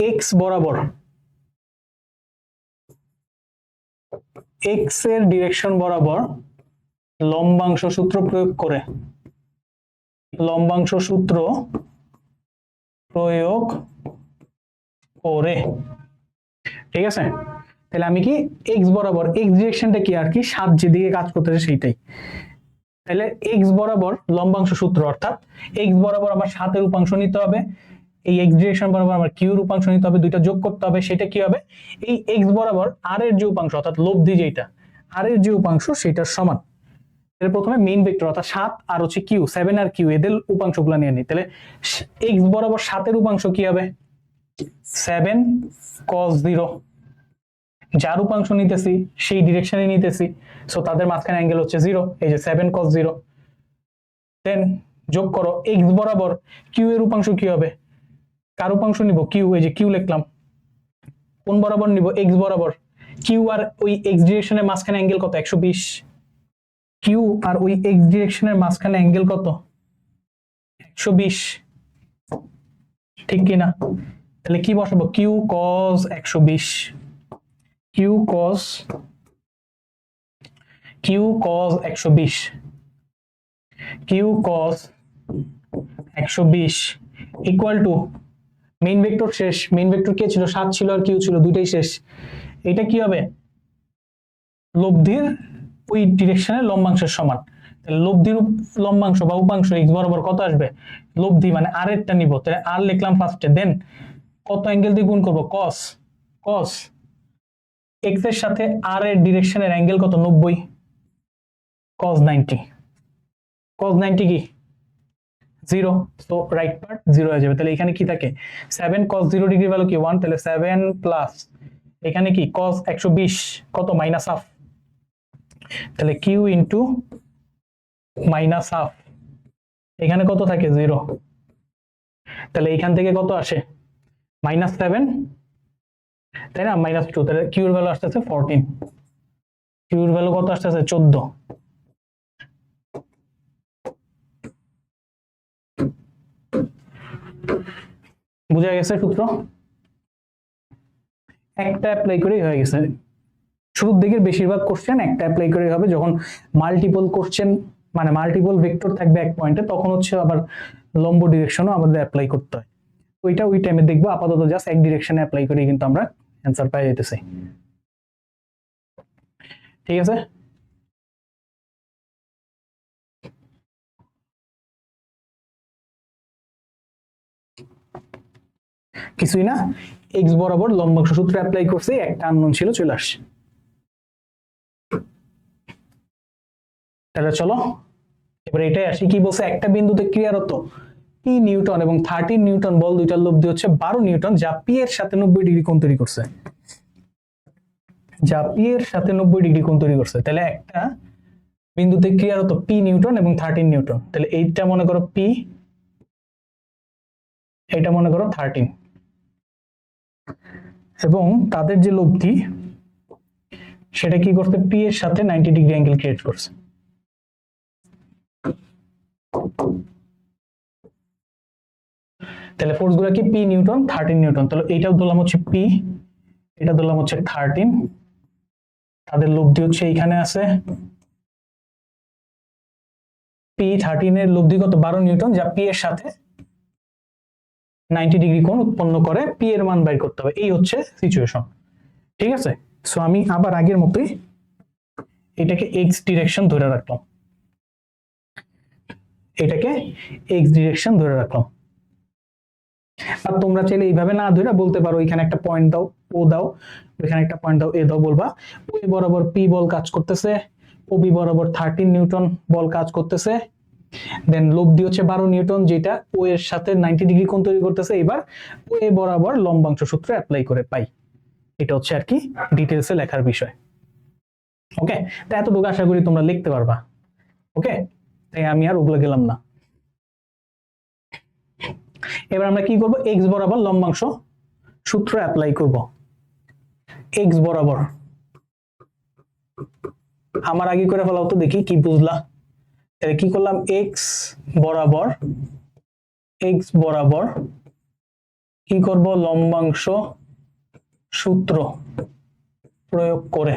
এক্স বরাবর এক্স এর ডিরেকশন বরাবর লম্বাংশ সূত্র প্রয়োগ করে ঠিক আছে, তাহলে আমি কি এক্স বরাবর, এক্স ডিরেকশনটা কি আর কি 7 যেদিকে কাজ করতেছে সেইটাই, তাহলে এক্স বরাবর লম্বাংশ সূত্র অর্থাৎ এক্স বরাবর আমার 7 এর উপাংশ নিতে হবে, এই এক্স ডিরেকশন বরাবর আমার কিউ এর উপাংশ নিতে হবে, দুইটা যোগ করতে হবে, সেটা কি হবে এই এক্স বরাবর আর এর যে উপাংশ অর্থাৎ লব্ধি যেটা আর এর যে উপাংশ সেটার সমান। তাহলে প্রথমে মেইন ভেক্টর অর্থাৎ 7 আর হচ্ছে কিউ, 7 আর কিউ এদের উপাংশগুলো নিয়ে নিই। তাহলে এক্স বরাবর 7 এর উপাংশ কি হবে 7 cos 0, যার উপাংশ নিতেছি সেই ডিরেকশনে নিতেছি, সো তাদের মাঝখানে অ্যাঙ্গেল হচ্ছে 0, এই যে 7 cos 0। দেন যোগ করো এক্স বরাবর কিউ এর উপাংশ কি হবে, কার উপাংশ নিব কিউ, এই যে কিউ লিখলাম, কোন বরাবর নিব এক্স বরাবর, কিউ আর ওই এক্স ডিরেকশনের মাঝখানে অ্যাঙ্গেল কত 120, কিউ আর ওই এক্স ডিরেকশনের মাঝখানে অ্যাঙ্গেল কত 120, ঠিক কি না? তাহলে কি বসাবো q cos 120, q cos 120, q cos 120 equal to main vector শেষ, মেইন ভেক্টর কে ছিল 7 ছিল আর কিউ ছিল, দুইটাই শেষ, এটা কি হবে লব্ধির ওই ডিরেকশনের লম্বাংশের সমান। তাহলে লব্ধির লম্বাংশ বা উপাংশ এক্স বরাবর কত আসবে, লব্ধি মানে আর এরটা নিব, তাহলে আর লিখলাম ফার্স্টে, দেন কত অ্যাঙ্গেল দিয়ে গুণ করব cos এক্স এর সাথে আর এর ডিরেকশনের অ্যাঙ্গেল কত 90, cos 90 কি 0, সো রাইট পার্ট 0 হয়ে যাবে। তাহলে এখানে কি থাকে 7 cos 0 ডিগ্রি ভ্যালু কি 1, তাহলে 7 প্লাস এখানে কি cos 120 কত মাইনাস হাফ, তাহলে q ইন্টু মাইনাস হাফ, এখানে কত থাকে 0, তাহলে এখান থেকে কত আসে -7, তাই না, -2, তাহলে q এর ভ্যালু আসতেছে 14, q এর ভ্যালু কত আসতেছে 14। বুঝা গেছে সূত্র, একটা অ্যাপ্লাই করেই হয়ে গেছে। শুরুর দিকের বেশিরভাগ কোশ্চেন একটা অ্যাপ্লাই করেই হবে, যখন মাল্টিপল কোশ্চেন মানে মাল্টিপল ভেক্টর থাকবে এক পয়েন্টে তখন হচ্ছে আবার লম্ব ডিরেকশনও আমাদের অ্যাপ্লাই করতে হয়, ওইটা ওই টাইমে দেখবো। আপাতত জাস্ট এক ডিরেকশনে অ্যাপ্লাই করেই কিন্তু আমরা অ্যান্সার পেয়ে যেতেছি, ঠিক আছে। কিছুই না, এক্স বরাবর লম্বাংশ সূত্র অ্যাপ্লাই করছে, একটা আননোন ছিল চলে আসছে। তাহলে চলো এবার এটাই আসি, কি বলছে একটা বিন্দুতে ক্রিয়ারত পি নিউটন এবং 13 নিউটন বল দুইটার লব্ধি হচ্ছে 12 নিউটন, যা পি এর সাথে 90 ডিগ্রি কোণ তৈরি করছে, যা পি এর সাথে 90 ডিগ্রি কোণ তৈরি করছে। তাহলে একটা বিন্দুতে ক্রিয়ারত পি নিউটন এবং 13 নিউটন, তাহলে এইটা মনে করো পি, এটা মনে করো 13, এবং তাদের যে লব্ধি সেটা কি করতে পি এর সাথে 90 ডিগ্রি অ্যাঙ্গেল ক্রিয়েট করছে। তাহলে ফোর্স গুলো কি পি নিউটন 13 নিউটন, তাহলে এইটাও ধরলাম হচ্ছে পি, এটা ধরলাম হচ্ছে 13, তাদের লব্ধি হচ্ছে এইখানে আছে পি 13 এর লব্ধি কত 12 নিউটন, যা পি এর সাথে 90 ডিগ্রি কোণ উৎপন্ন করে, পি এর মান বাইর করতে হবে, এই হচ্ছে সিচুয়েশন, ঠিক আছে। সো আমি আবার আগের মতোই এটাকে এক্স ডিরেকশন ধরে রাখলাম, এটাকে এক্স ডিরেকশন ধরে রাখলাম। আর তোমরা চাইলে এইভাবে না ধরে বলতে পারো এখানে একটা পয়েন্ট দাও ও দাও, এখানে একটা পয়েন্ট দাও এ দাও, বলবা ও এ বরাবর পি বল কাজ করতেছে, ও বি বরাবর 13 নিউটন বল কাজ করতেছে, দেন লব্ধি হচ্ছে 12 নিউটন যেটা ও এর সাথে 90 ডিগ্রি কোণ তৈরি করতেছে। এবার ও এ বরাবর লম্বাংশ সূত্র অ্যাপ্লাই করে পাই, এটা হচ্ছে আর কি ডিটেইলসে লেখার বিষয়। ওকে, তো এতটুকু আশা করি তোমরা লিখতে পারবা। ওকে, তাই আমি আর ওগুলো গেলাম না। এবার আমরা কি করব, এক্স বরাবর লম্বাংশ সূত্র অ্যাপ্লাই করব। এক্স বরাবর আমার আগে করে ফেলাও তো দেখি কি বুঝলা। তাহলে কি করলাম, এক্স বরাবর কি করব, লম্বাংশ সূত্র প্রয়োগ করে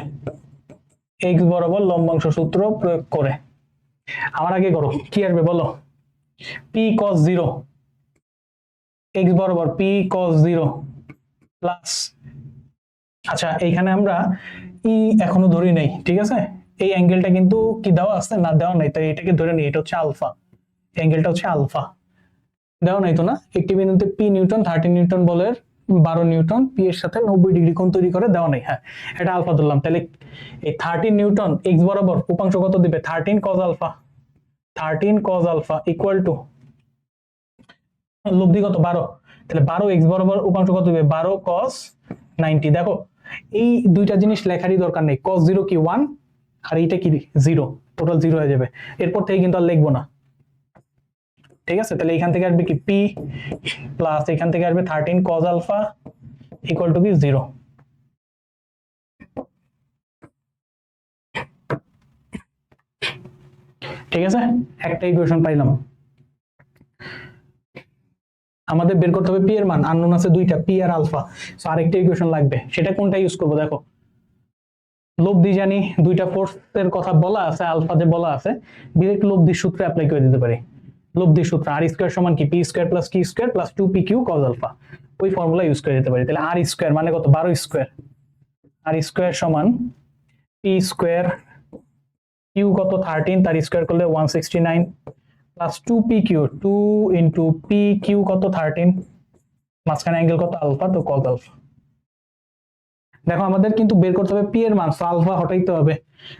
এক্স বরাবর লম্বাংশ সূত্র প্রয়োগ করে। আমার আগে করো, কি আসবে বলো? পি কস জিরো, এক্স বরাবর পি কস জিরো প্লাস, আচ্ছা এইখানে আমরা ই এখনো ধরি নাই, ঠিক আছে? এই অ্যাঙ্গেলটা কিন্তু কি দেওয়া আছে না দেওয়া নাই, তাই এটাকে ধরে নিই, এটা হচ্ছে আলফা, অ্যাঙ্গেলটা হচ্ছে আলফা। দেওয়া নাই তো না? একটি বিন্দুতে পি নিউটন 30 নিউটন বলের 12 নিউটন পি এর সাথে 90 ডিগ্রি কোণ তৈরি করে, দেওয়া নাই। হ্যাঁ, এটা আলফা ধরলাম। তাহলে এই 30 নিউটন এক্স বরাবর উপাংশ কত দিবে? 13 cos alpha, 13 cos alpha equal to লব্ধি কত? 12। তাহলে 12 এক্স বরাবর উপাংশ কত দিবে? 12 কস 90। দেখো এই দুইটা জিনিস লেখারই দরকার নেই, কস জিরো কি 1 আর এইটা কি 0, টোটাল 0 হয়ে যাবে। এরপর থেকে কিন্তু আর লিখবো না, ঠিক আছে? তাহলে এখান থেকে আসবে কি পি প্লাস এখান থেকে আসবে 13 কজ আলফা ইকুয়াল টু কি 0। ঠিক আছে, একটা ইকুয়েশন পাইলাম। আমাদের বের করতে হবে পি এর মান, আননোন আছে দুইটা, পি আর আলফা। সো আরেকটা ইকুয়েশন লাগবে, সেটা কোনটা ইউজ করব? দেখো লব্ধি জানি, দুইটা ফোর্সের কথা বলা আছে, আলফা যে বলা আছে, ডাইরেক্ট লব্ধির সূত্র অ্যাপ্লাই করে দিতে পারি। লব্ধির সূত্র আর স্কয়ার সমান কি? P square plus q square plus 2 p q cos alpha, ওই ফর্মুলা ইউজ করে দিতে পারি। তাহলে আর স্কয়ার মানে কত? 12 স্কয়ার, আর স্কয়ার সমান পি স্কয়ার, কিউ কত 13, তার স্কয়ার করলে 169 plus 2 p q, 2 into p q কত 13, মাঝখানে অ্যাঙ্গেল কত? আলফা, তো কজ আলফা। দেখো আমাদের কিন্তু বের করতে হবে পি এর মান, সো আলফা হটাইতে হবে।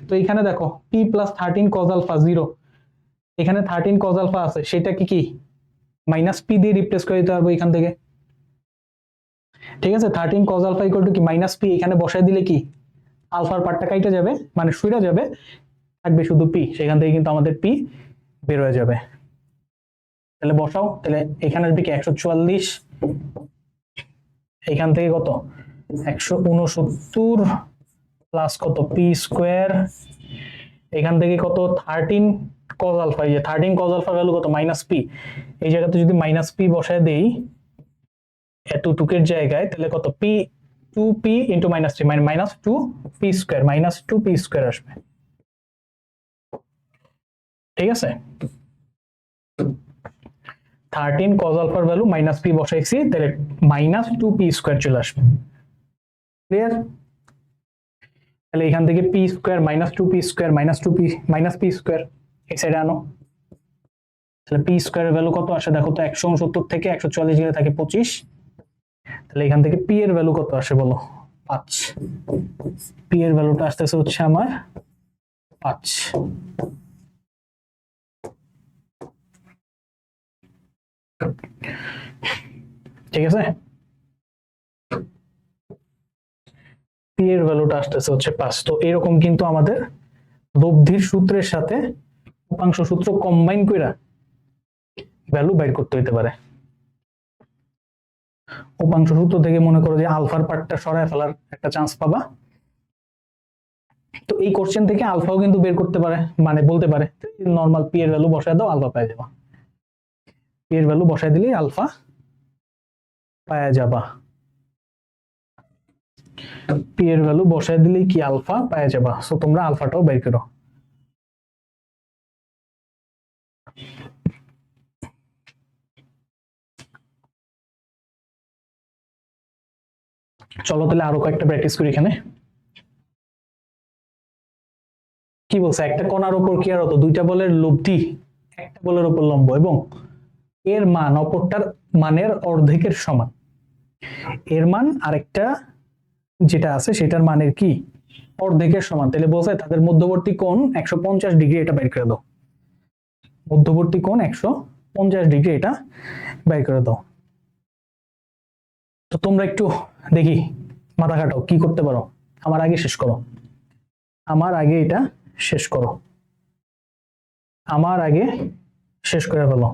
তো এখানে দেখো পি প্লাস 13 কজ আলফা 0, এখানে 13 কজ আলফা আছে, সেটা কি কি মাইনাস পি দিয়ে রিপ্লেস করে দিতে পারবো এখান থেকে, ঠিক আছে? 13 কজ আলফা ইকুয়াল টু কি মাইনাস পি, এখানে বসায় দিলে কি আলফার পার্টটা কাইটা যাবে, মানে সইরা যাবে, থাকবে শুধু পি, সেখান থেকে কিন্তু আমাদের পি বের হয়ে যাবে। তাহলে বসাও, তাহলে এখানে আসবে কি 144, এখান থেকে কত 169 প্লাস কত পি স্কোয়ার, এখান থেকে কত 13 কজ আলফা, এই যে 13 কজ আলফা ভ্যালু কত? Minus P. এই জায়গাতে যদি মাইনাস পি বসায় দেই এতটুকের জায়গায়, তাহলে কত? পি 2 পি ইন্টু মাইনাস 3 মানে minus 2 P square, minus 2 P square আসবে, ঠিক আছে? 13 কজ আলফার ভ্যালু মাইনাস পি বসাইছি, তাহলে মাইনাস 2 পি স্কোয়ার চলে আসবে। ক্লিয়ার? তাহলে এখান থেকে P square minus 2 P square minus 2 P minus p square এই সাইডে আনো, তাহলে পি স্কোয়ারের ভ্যালু কত আসে? দেখো তো 169 থেকে 144 গেলে থাকে 25, তাহলে এখান থেকে পি এর ভ্যালু কত আসে বলো? 5। পি এর ভ্যালুটা আসতেছে হচ্ছে আমার 5। ঠিক আছে, পি এর ভ্যালুটা আসতেছে হচ্ছে 5। তো এরকম কিন্তু আমাদের লব্ধির সূত্রের সাথে উপাংশ সূত্র কম্বাইন কইরা ভ্যালু বাইর করতে হইতে পারে। উপাংশ সূত্র থেকে মনে করো যে আলফার পার্টটা সরায় ফেলার একটা চান্স পাবা। তো এই কোশ্চেন থেকে আলফাও কিন্তু বের করতে পারে, মানে বলতে পারে নরমাল পি এর ভ্যালু বসায় দাও, আলফা পাওয়া যাবা। পি এর ভ্যালু বসায় দিলেই আলফা পাওয়া যাবা, পি এর ভ্যালু বসায় দিলেই কি আলফা পাওয়া যাবা। সো তোমরা আলফাটাও বের করো। চলো তাহলে আরো কয়েকটা প্র্যাকটিস করি এখানে। কি বলছে? একটা কণার উপর কি আর হতো? দুইটা বলের লব্ধি একটা বলের উপর লম্ব এবং এর মান অপরটার মানের অর্ধেকের সমান। এর মান আরেকটা যেটা আছে সেটার মানের কি অর্ধেকের সমান, তাহলে বোঝায় তাদের মধ্যবর্তী কোণ 150 ডিগ্রি, এটা বের করে দাও। মধ্যবর্তী কোণ 150 ডিগ্রি, এটা বের করে দাও। তো তোমরা একটু দেখি মাথা খাটাও, কি করতে পারো। আমার আগে শেষ করো, আমার আগে এটা শেষ করো, আমার আগে শেষ করে ফেলো।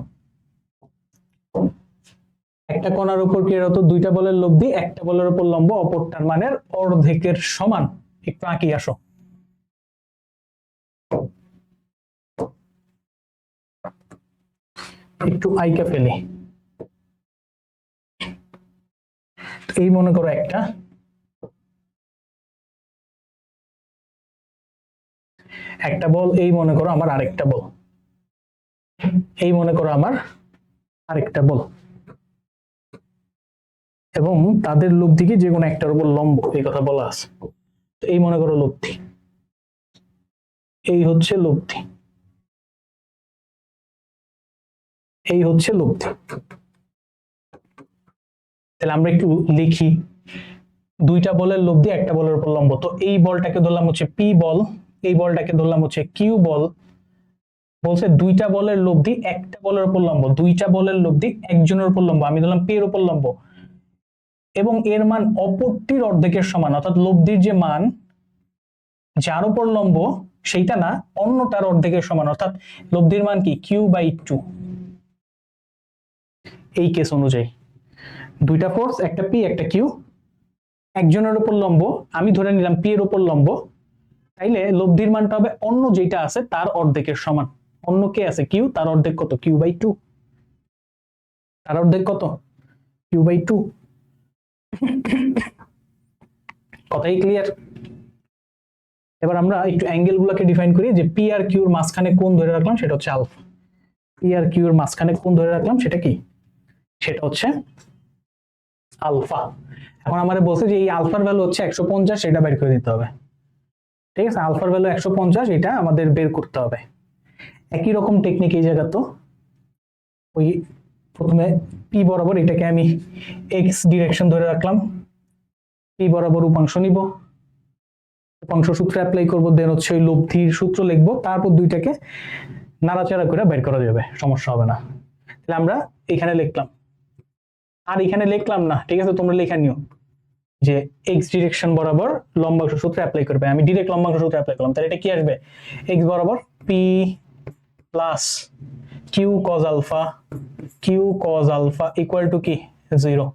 একটা কণার উপর কি হতো? দুইটা বলের লব্ধি একটা বলের উপর লম্ব অপরটার মানের অর্ধেকের সমান। একটু আঁকি আসো। একটু আইকা ফেলি। এই মনে করো একটা একটা বল, এই মনে করো আমার আরেকটা বল, এই মনে করো আমার আরেকটা বল, এবং তাদের লব্ধি কি যে কোনো একটার উপর লম্ব, এই কথা বলা আছে। এই মনে করো লব্ধি, এই হচ্ছে লব্ধি, এই হচ্ছে লব্ধি। তাহলে আমরা একটু লিখি, দুইটা বলের লব্ধি একটা বলের উপর লম্ব। তো এই বলটাকে ধরলাম হচ্ছে পি বল, এই বলটাকে ধরলাম হচ্ছে কিউ বল। বলছে দুইটা বলের লব্ধি একটা বলের উপর লম্ব, দুইটা বলের লব্ধি একজনের উপর লম্ব, আমি ধরলাম পি এর উপর লম্ব, এবং এর মান অপরটির অর্ধেকের সমান, অর্থাৎ লব্ধির যে মান যার উপর লম্ব সেইটা না, অন্যটার অর্ধেকের সমান, অর্থাৎ লব্ধির মান কি Q/2। এই কেস অনুযায়ী দুইটা ফোর্স, একটা পি একটা কিউ, একজনের উপর লম্ব, আমি ধরে নিলাম পি এর উপর লম্ব, তাইলে লব্ধির মানটা হবে অন্য যেটা আছে তার অর্ধেকের সমান। অন্য কে আছে? কিউ, তার অর্ধেক কত? Q/2। তার অর্ধেক কত? Q/2। কথাই ক্লিয়ার? এবার আমরা একটু অ্যাঙ্গেল গুলোকে ডিফাইন করি, যে পি আর কিউর মাঝখানে কোণ ধরে রাখলাম সেটা হচ্ছে আলফা। পি আর কিউর মাঝখানে কোণ ধরে রাখলাম সেটা কি? সেটা হচ্ছে আলফা। এখন আমাদের বলছে যে এই আলফার ভ্যালু হচ্ছে 150, এটা বের করে দিতে হবে। ঠিক আছে, আলফার ভ্যালু 150, এটা আমাদের বের করতে হবে। একই রকম টেকনিক এই জায়গা, তো ওই প্রথমে পি বরাবর এটাকে আমি এক্স ডিরেকশন ধরে রাখলাম, পি বরাবর উপাংশ নিব, উপাংশ সূত্র অ্যাপ্লাই করব, দেন হচ্ছে ওই লব্ধির সূত্র লিখবো, তারপর দুইটাকে নাড়াচাড়া করে বের করা যাবে, সমস্যা হবে না। তাহলে আমরা এখানে লিখলাম, আর এখানে লিখলাম না, ঠিক আছে, তোমরা লেখা নিও যে এক্স ডিরেকশন বরাবর লম্বাংশ সূত্র অ্যাপ্লাই করবে। আমি ডিরেক্ট লম্বাংশ সূত্র অ্যাপ্লাই করলাম, তাহলে এটা কি আসবে? এক্স বরাবর p plus Q cos alpha, q cos alpha equal to কি? 0।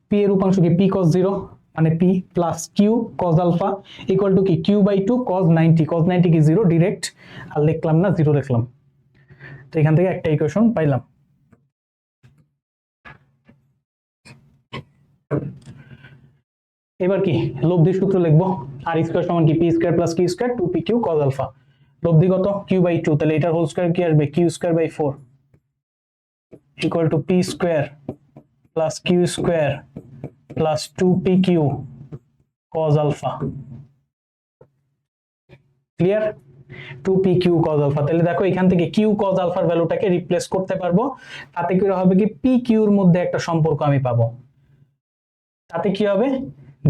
পি এর উপাংশ কি? পি কজ 0, মানে p plus Q cos alpha equal to কি? Q/2 cos 90, cos 90 কি 0, ডিরেক্ট, আর লিখলাম না, 0 লিখলাম। তো এখান থেকে একটা ইকুয়েশন পাইলাম। এবার কি লব্ধি সূত্র লিখবো, আর স্কয়ার সমান কি? P square plus q square 2pq cos alpha. লব্ধি কত? Q/2, তাহলে এটার হোল স্কয়ার কি আসবে? Q²/4 equal to p square plus q square plus 2pq cos alpha. Clear? 2pq cos alpha. তাহলে দেখো এখান থেকে q cos আলফার ভ্যালুটাকে রিপ্লেস করতে পারবো, তাতে কি হবে? কি pq এর মধ্যে একটা সম্পর্ক আমি পাবো। তাতে কি হবে?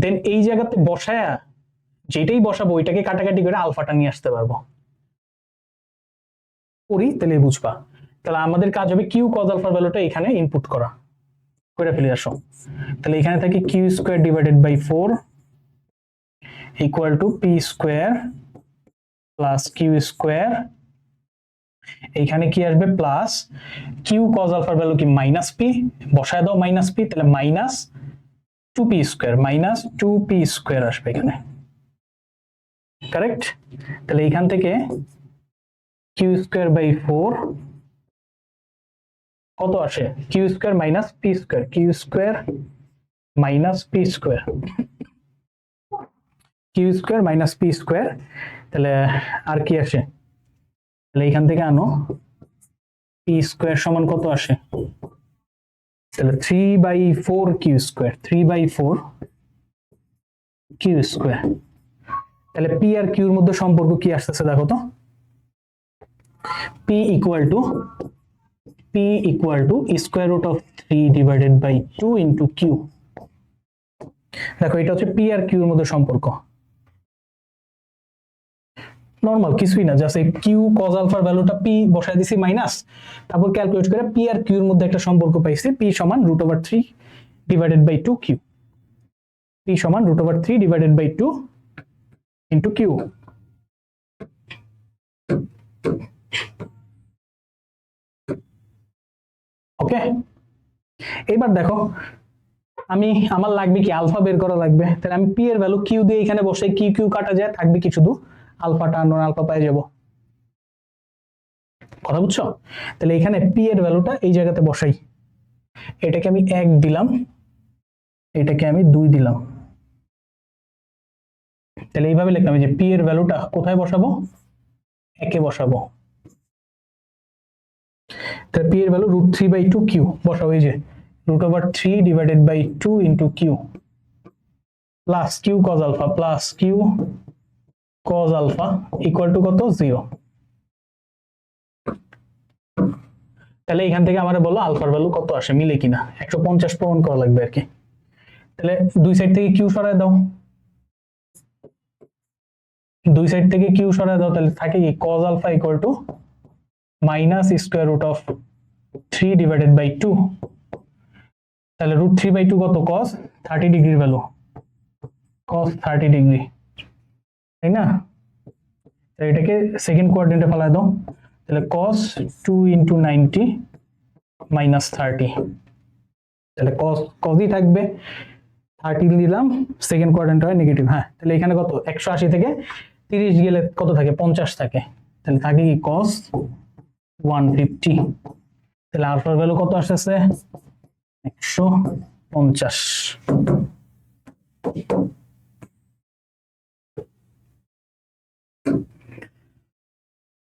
দেন এই জায়গাতে বসায়া যেটাই বসাবো ওইটাকে কাটাকাটি করে আলফাটা নিয়ে আসতে পারবো। করি তাহলে বুঝবা। তাহলে আমাদের কাজ হবে কিউ কজ আলফার ভ্যালুটা এখানে ইনপুট করা, করে ফেলে আসো। তাহলে এখানে থাকে Q²/4 equal to p square plus q square, এইখানে কি আসবে? প্লাস কিউ কজ আলফার ভ্যালু কি? মাইনাস পি, বসায় দাও মাইনাস পি, তাহলে minus 2p square, minus 2p square আসবে এখানে, কারেক্ট? তাহলে এইখান থেকে Q²/4 কত আসে? Q square minus p square, q square minus p square, q square minus p square. তাহলে আর কি আসে? তাহলে এখান থেকে আনো পি স্কোয়ার সমান কত আসে? তাহলে 3/4 কিউ স্কোয়ার, 3/4 কিউ স্কোয়ার। তাহলে পি আর কিউর মধ্যে সম্পর্ক কি আসতেছে দেখো তো, p equal to square root of 3/2 into q. দেখো এটা হচ্ছে পি আর কিউর মধ্যে সম্পর্ক, নরমাল কিছুই না, জাস্ট এই কিউ কজ আলফার ভ্যালুটা পি বসায় দিছি মাইনাস, তারপর ক্যালকুলেট করে পি আর কিউর মধ্যে একটা সম্পর্ক পাইছি, পি সমান √3/2 কিউ, পি সমান √3/2 ইন্টু কিউ। ওকে, এবার দেখো আমার লাগবে কি? আলফা বের করা লাগবে। তাহলে আমি পি এর ভ্যালু কিউ দিয়ে এখানে বসাই, কিউ কিউ কাটা যায়, থাকবে কি? শুধু আলফাটা, নন আলফা পাই যাব। কথা বুঝছো? তাহলে এখানে পি এর ভ্যালুটা এই জায়গাতে বসাই, এটাকে আমি 1 দিলাম, এটাকে আমি 2 দিলাম, তাহলে এইভাবে লিখলাম যে পি এর ভ্যালুটা কোথায় বসাবো, একে বসাবো। তাহলে পি এর ভ্যালু √3/2 কিউ বসাবো, এই যে √3 divided by 2 into q plus Q cos alpha plus Q cos alpha equal to কত, 0। তাহলে এখান থেকে আমারে বলো আলফার ভ্যালু কত আসে, মিলে কিনা, 150 প্রমাণ করা লাগবে আর কি। তাহলে দুই সাইড থেকে কিউ সরায় দাও, দুই সাইড থেকে কিউ সরায় দাও, তাহলে থাকে কি cos alpha equal to minus square root of 3 divided by 2। তাহলে √3/2 কত, cos 30 ডিগ্রির ভ্যালু, cos 30 ডিগ্রি, তাই না? তাহলে এটাকে সেকেন্ড কোয়াড্রেন্টে ফেলায় দাও, তাহলে cos 2 ইন্টু 90 মাইনাস 30, তাহলে cosই থাকবে, 30 দিলাম, সেকেন্ড কোয়াড্রেন্ট হয় নেগেটিভ। হ্যাঁ, তাহলে এখানে কত, 180 থেকে 30 গেলে কত থাকে, 50 থাকে, তাহলে থাকে কি cos 150। তাহলে আলফার ভ্যালু কত আসতেছে, 150।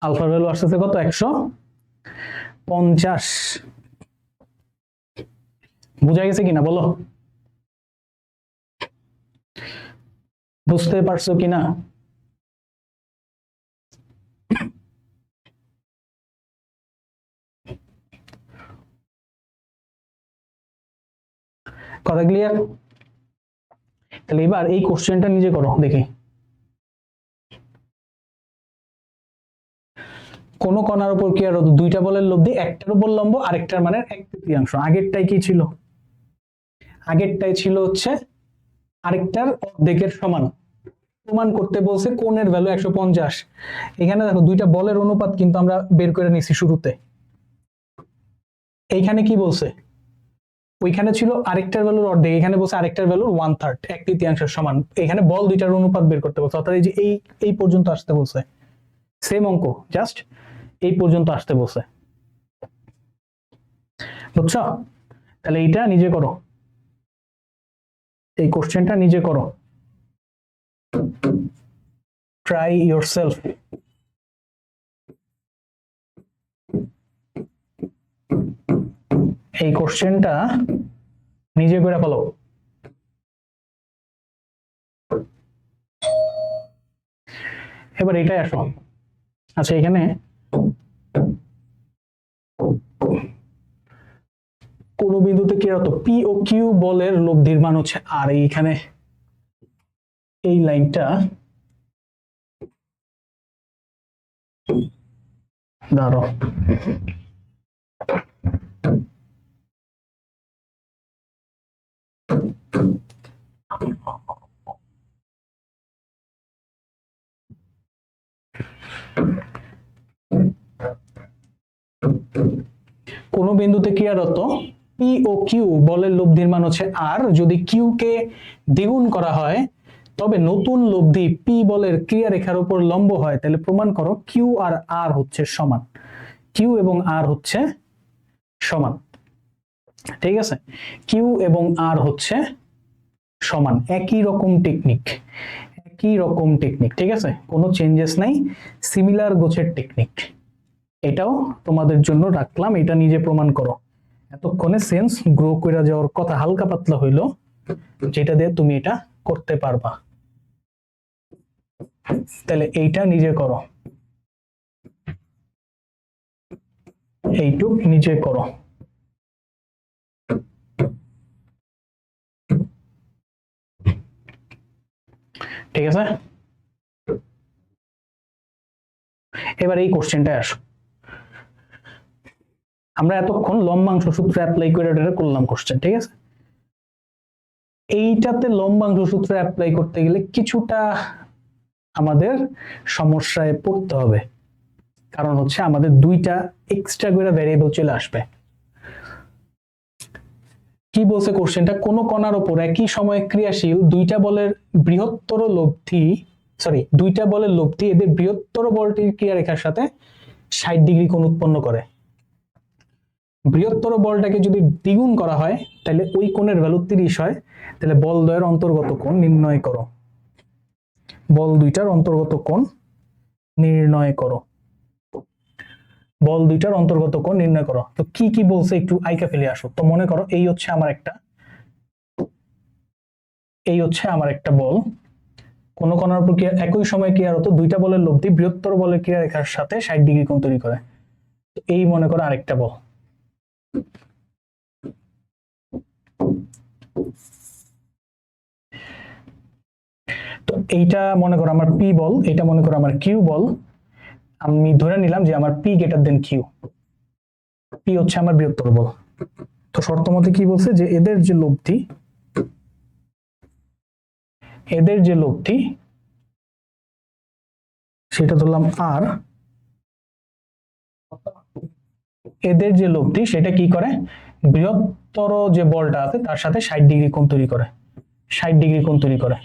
আলফার ভ্যালু আসতেছে কত, 150। বুঝা গেছে কিনা বলো, বুঝতে পারছো কিনা? কথা ক্লিয়ার? তাহলে এবার এই কোশ্চেনটা নিজে করো দেখি। কোন কণার উপর কি আর দুইটা বলের লব্ধি, একটার উপর লম্ব আরেকটার মানে 1/3। আগেরটাই কি ছিল, আগেরটাই ছিল হচ্ছে আরেকটার অর্ধেকের সমান। প্রমাণ করতে বলছে কোণের ভ্যালু 150। এখানে দেখো দুইটা বলের অনুপাত কিন্তু আমরা বের করে নিছি শুরুতে। এইখানে কি বলছে, ওইখানে ছিল আরেকটার ভ্যালুর অর্ধেক, এখানে বলছে আরেকটার ভ্যালুর 1/3, 1/3 সমান। এখানে বল দুইটার অনুপাত বের করতে বলছে, অর্থাৎ এই যে এই পর্যন্ত আসতে বলছে, সেম অঙ্ক, জাস্ট এই পর্যন্ত আসতে বলছে, বুঝছো? তাহলে এইটা নিজে করো, এই কোশ্চেনটা নিজে করো, ট্রাই ইয়োরসেলফ। এই কোশ্চেনটা নিজে করে ফেলো। এবার এটাই আসো। আচ্ছা, এখানে কোন বিন্দুতে ক্রিয়ারত পি ও কিউ বলের লব্ধির মান হচ্ছে আর, এইখানে এই লাইনটা দাঁড়ো, কোন বিন্দুতে ক্রিয়ারত পি ও কিউ বলের লব্ধির মান হচ্ছে আর, যদি কিউ কে দ্বিগুণ করা হয় তবে নতুন লব্ধি পি বলের ক্রিয়া রেখার উপর লম্ব হয়। তাহলে প্রমাণ করো কিউ আর আর হচ্ছে সমান, কিউ এবং আর হচ্ছে সমান। ঠিক আছে, কিউ এবং আর হচ্ছে সমান, একই রকম টেকনিক, একই রকম টেকনিক। ঠিক আছে, কোনো চেঞ্জেস নাই, সিমিলার গোছের টেকনিক। এটাও তোমাদের জন্য রাখলাম, এটা নিজে প্রমাণ করো। এতক্ষণে সেন্স গ্রো করে যাওয়ার কথা হালকা পাতলা হইলো, যেটা দিয়ে তুমি এটা করতে পারবা। তাহলে এইটা নিজে করো, এইটুক নিজে করো। ঠিক আছে, এবার এই কোশ্চেনটায় আসো। আমরা এতক্ষণ লম্বাংশ সূত্র অ্যাপ্লাই করে এটা করলাম কোশ্চেন, ঠিক আছে? এইটাতে লম্বাংশ সূত্র অ্যাপ্লাই করতে গেলে কিছুটা আমাদের সমস্যায় পড়তে হবে, কারণ হচ্ছে আমাদের দুইটা এক্সট্রা করে ভ্যারিয়েবল চলে আসবে। কি বলছে কোশ্চেনটা, কোন কণার উপর একই সময়ে ক্রিয়াশীল দুইটা বলের বৃহত্তর লব্ধি, দুইটা বলের লব্ধি এদের বৃহত্তর বলটির ক্রিয়ারেখার সাথে 60 ডিগ্রি কোণ উৎপন্ন করে। বৃহত্তর বলটাকে যদি দ্বিগুণ করা হয় তাহলে ওই কোণের ভ্যালু 30 হয়। তাহলে বল দ্বয়ের অন্তর্গত কোণ নির্ণয় করো। বল দুইটার অন্তর্গত কোণ নির্ণয় করো। বল দুইটার অন্তর্গত কোণ নির্ণয় করো। তো কি কি বলছে একটু আইকা ফেলে আসো। তো মনে করো এই হচ্ছে আমার একটা বল, কোন কণার উপর একই সময়ে ক্রিয়ারত দুইটা বলের লব্ধি বৃহত্তর বলের ক্রিয়া রেখার সাথে 60 ডিগ্রি কোণ তৈরি করে। এই মনে করো আরেকটা বল। তো এইটা মনে করো আমার পি বল, এটা মনে করো আমার কিউ বল। আমি ধরে নিলাম যে আমার p greater than q, p হচ্ছে আমার বৃহত্তর বল। তো শর্ত মতে কি বলছে যে এদের যে লব্ধি সেটা ধরলাম আর, এদের যে লব্ধি সেটা কি করে, বৃহত্তর যে বলটা আছে তার সাথে 60 ডিগ্রি কোণ তৈরি করে, 60 ডিগ্রি কোণ তৈরি করে।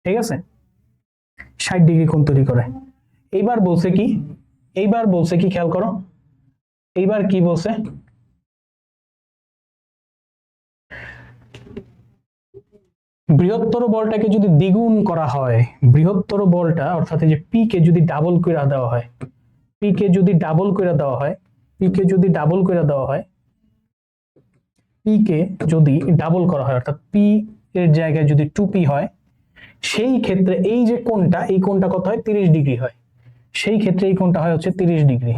ঠিক আছে, 60 ডিগ্রি কোণ তৈরি করে। এইবার বলছে কি খেয়াল করো, এইবার কি বলছে, বৃহত্তর বলটাকে যদি দ্বিগুণ করা হয়, বৃহত্তর বলটা অর্থাৎ এই যে পি কে যদি ডাবল করে দেওয়া হয়, পি কে যদি ডাবল করে দেওয়া হয়, পি কে যদি ডাবল করে দেওয়া হয়, পি কে যদি ডাবল করা হয় অর্থাৎ পি এর জায়গায় যদি 2p হয়, সেই ক্ষেত্রে এই যে কোণটা, এই কোণটা কত হয়, 30 ডিগ্রি হয়। সেই ক্ষেত্রে এই কোণটা হয় হচ্ছে 30 ডিগ্রি।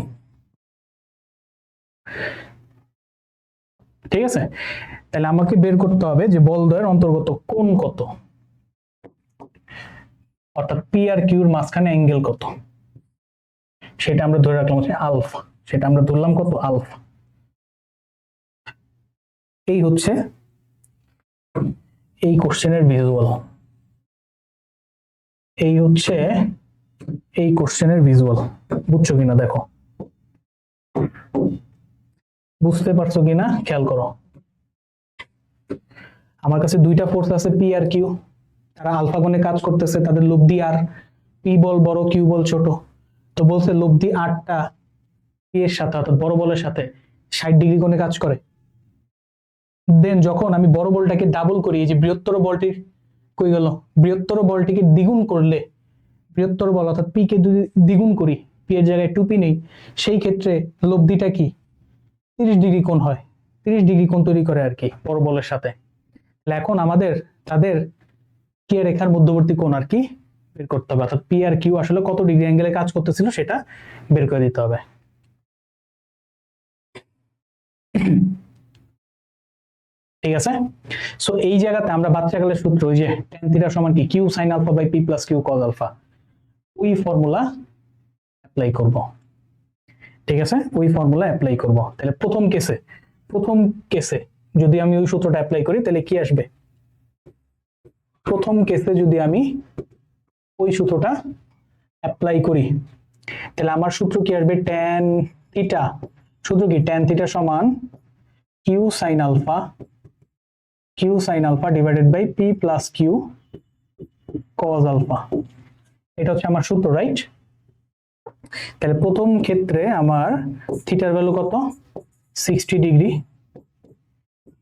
ঠিক আছে, তাহলে আমাকে বের করতে হবে যে বল দ্বয়ের অন্তর্গত কোণ কত, অর্থাৎ পি আর কিউর মাঝখানে অ্যাঙ্গেল কত, সেটা আমরা ধরে রাখলাম হচ্ছে আলফা। সেটা আমরা ধরলাম কত, আলফা। এই হচ্ছে এই কোশ্চেনের ভিজুয়াল, এই হচ্ছে এই কোশ্চেনের ভিজুয়াল। বুঝছো কিনা দেখো, বুঝতে পারছো কিনা খেয়াল করো। আমার কাছে দুইটা ফোর্স আছে পি আর কিউ, তারা আলফা কোণে কাজ করতেছে, তাদের লব্ধি আর, পি বল বড় কিউ বল ছোট। তো বলছে লব্ধি আরটা পি এর সাথে অর্থাৎ বড় বলের সাথে 60 ডিগ্রি কোণে কাজ করে। দেন যখন আমি বড় বলটাকে ডাবল করি, এই যে বৃহত্তর বলটির কই গেল, বৃহত্তর বলটিকে দ্বিগুণ করলে, বৃহত্তর বল অর্থাৎ পি কে যদি দ্বিগুণ করি, পি এর জায়গায় 2p নেই, সেই ক্ষেত্রে লব্ধিটা কি 30 ডিগ্রি কোণ হয়, 30 ডিগ্রি কোণ তৈরি করে আর কি বড় বলের সাথে। এখন আমাদের তাদের কে রেখার মধ্যবর্তী কোণ আর কি বের করতে হবে, অর্থাৎ পি আর কিউ আসলে কত ডিগ্রি অ্যাঙ্গেলে কাজ করতেছিল সেটা বের করে দিতে হবে। ঠিক আছে, সো এই জায়গাতে আমরা বাচ্চাকালের সূত্র, ওই যে tan থিটা সমান কি q sin alpha by p plus Q cos alpha, ওই ফর্মুলা অ্যাপ্লাই করব। ঠিক আছে, ওই ফর্মুলা অ্যাপ্লাই করব। তাহলে প্রথম কেসে যদি আমি ওই সূত্রটা অ্যাপ্লাই করি তাহলে কি আসবে, প্রথম কেসে যদি আমি ওই সূত্রটা অ্যাপ্লাই করি তাহলে আমার সূত্র কি আসবে, tan থিটা, সূত্র কি tan থিটা সমান q sin alpha divided by p plus Q cos alpha. এটা হচ্ছে আমার সূত্র, রাইট? তাহলে প্রথম ক্ষেত্রে আমার থিটার ভ্যালু কত, 60 degree,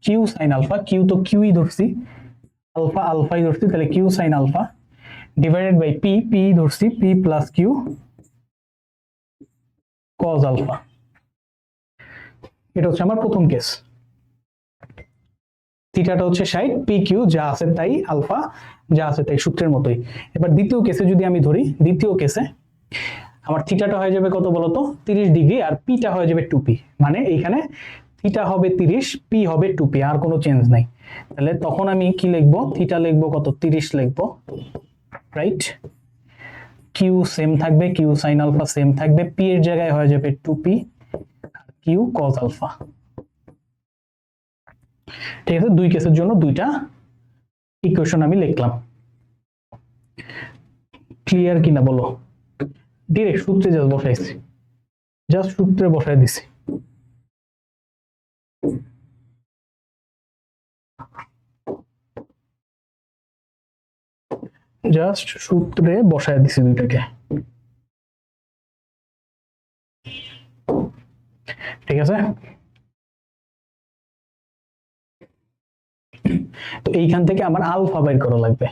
Q sine alpha, Q তো কিউই ধরছি, আলফা আলফাই ধরছি, তাহলে Q sine alpha divided by P, P ধরছি, P plus Q cos alpha. এটা হচ্ছে আমার প্রথম কেস, থিটাটা হচ্ছে 60, পি কিউ যা আছে তাই, আলফা যা আছে তাই, সূত্রের মতোই। এবার দ্বিতীয় কেসে যদি আমি ধরি, দ্বিতীয় কেসে আমার থিটাটা হয়ে যাবে কত বলতো, 30 ডিগ্রি, আর পিটা হয়ে যাবে 2p, মানে এইখানে থিটা হবে 30, পি হবে 2p, আর কোনো চেঞ্জ নাই। তাহলে তখন আমি কি লিখবো, থিটা লিখবো কত, 30 লিখবো, রাইট? কিউ সেম থাকবে, কিউ সাইন আলফা সেম থাকবে, পি এর জায়গায় হয়ে যাবে 2p, কিউ cos আলফা। ঠিক আছে, দুই কেসের জন্য দুইটা ইকুয়েশন আমি লিখলাম। ক্লিয়ার কিনা বলো? ডিরেক্ট সূত্রে জাস্ট বসাইছি, জাস্ট সূত্রে বসাই দিছি। জাস্ট সূত্রে বসায় দিছি দুইটাকে। ঠিক আছে, তো এইখান থেকে আমার আলফা বের করা লাগবে।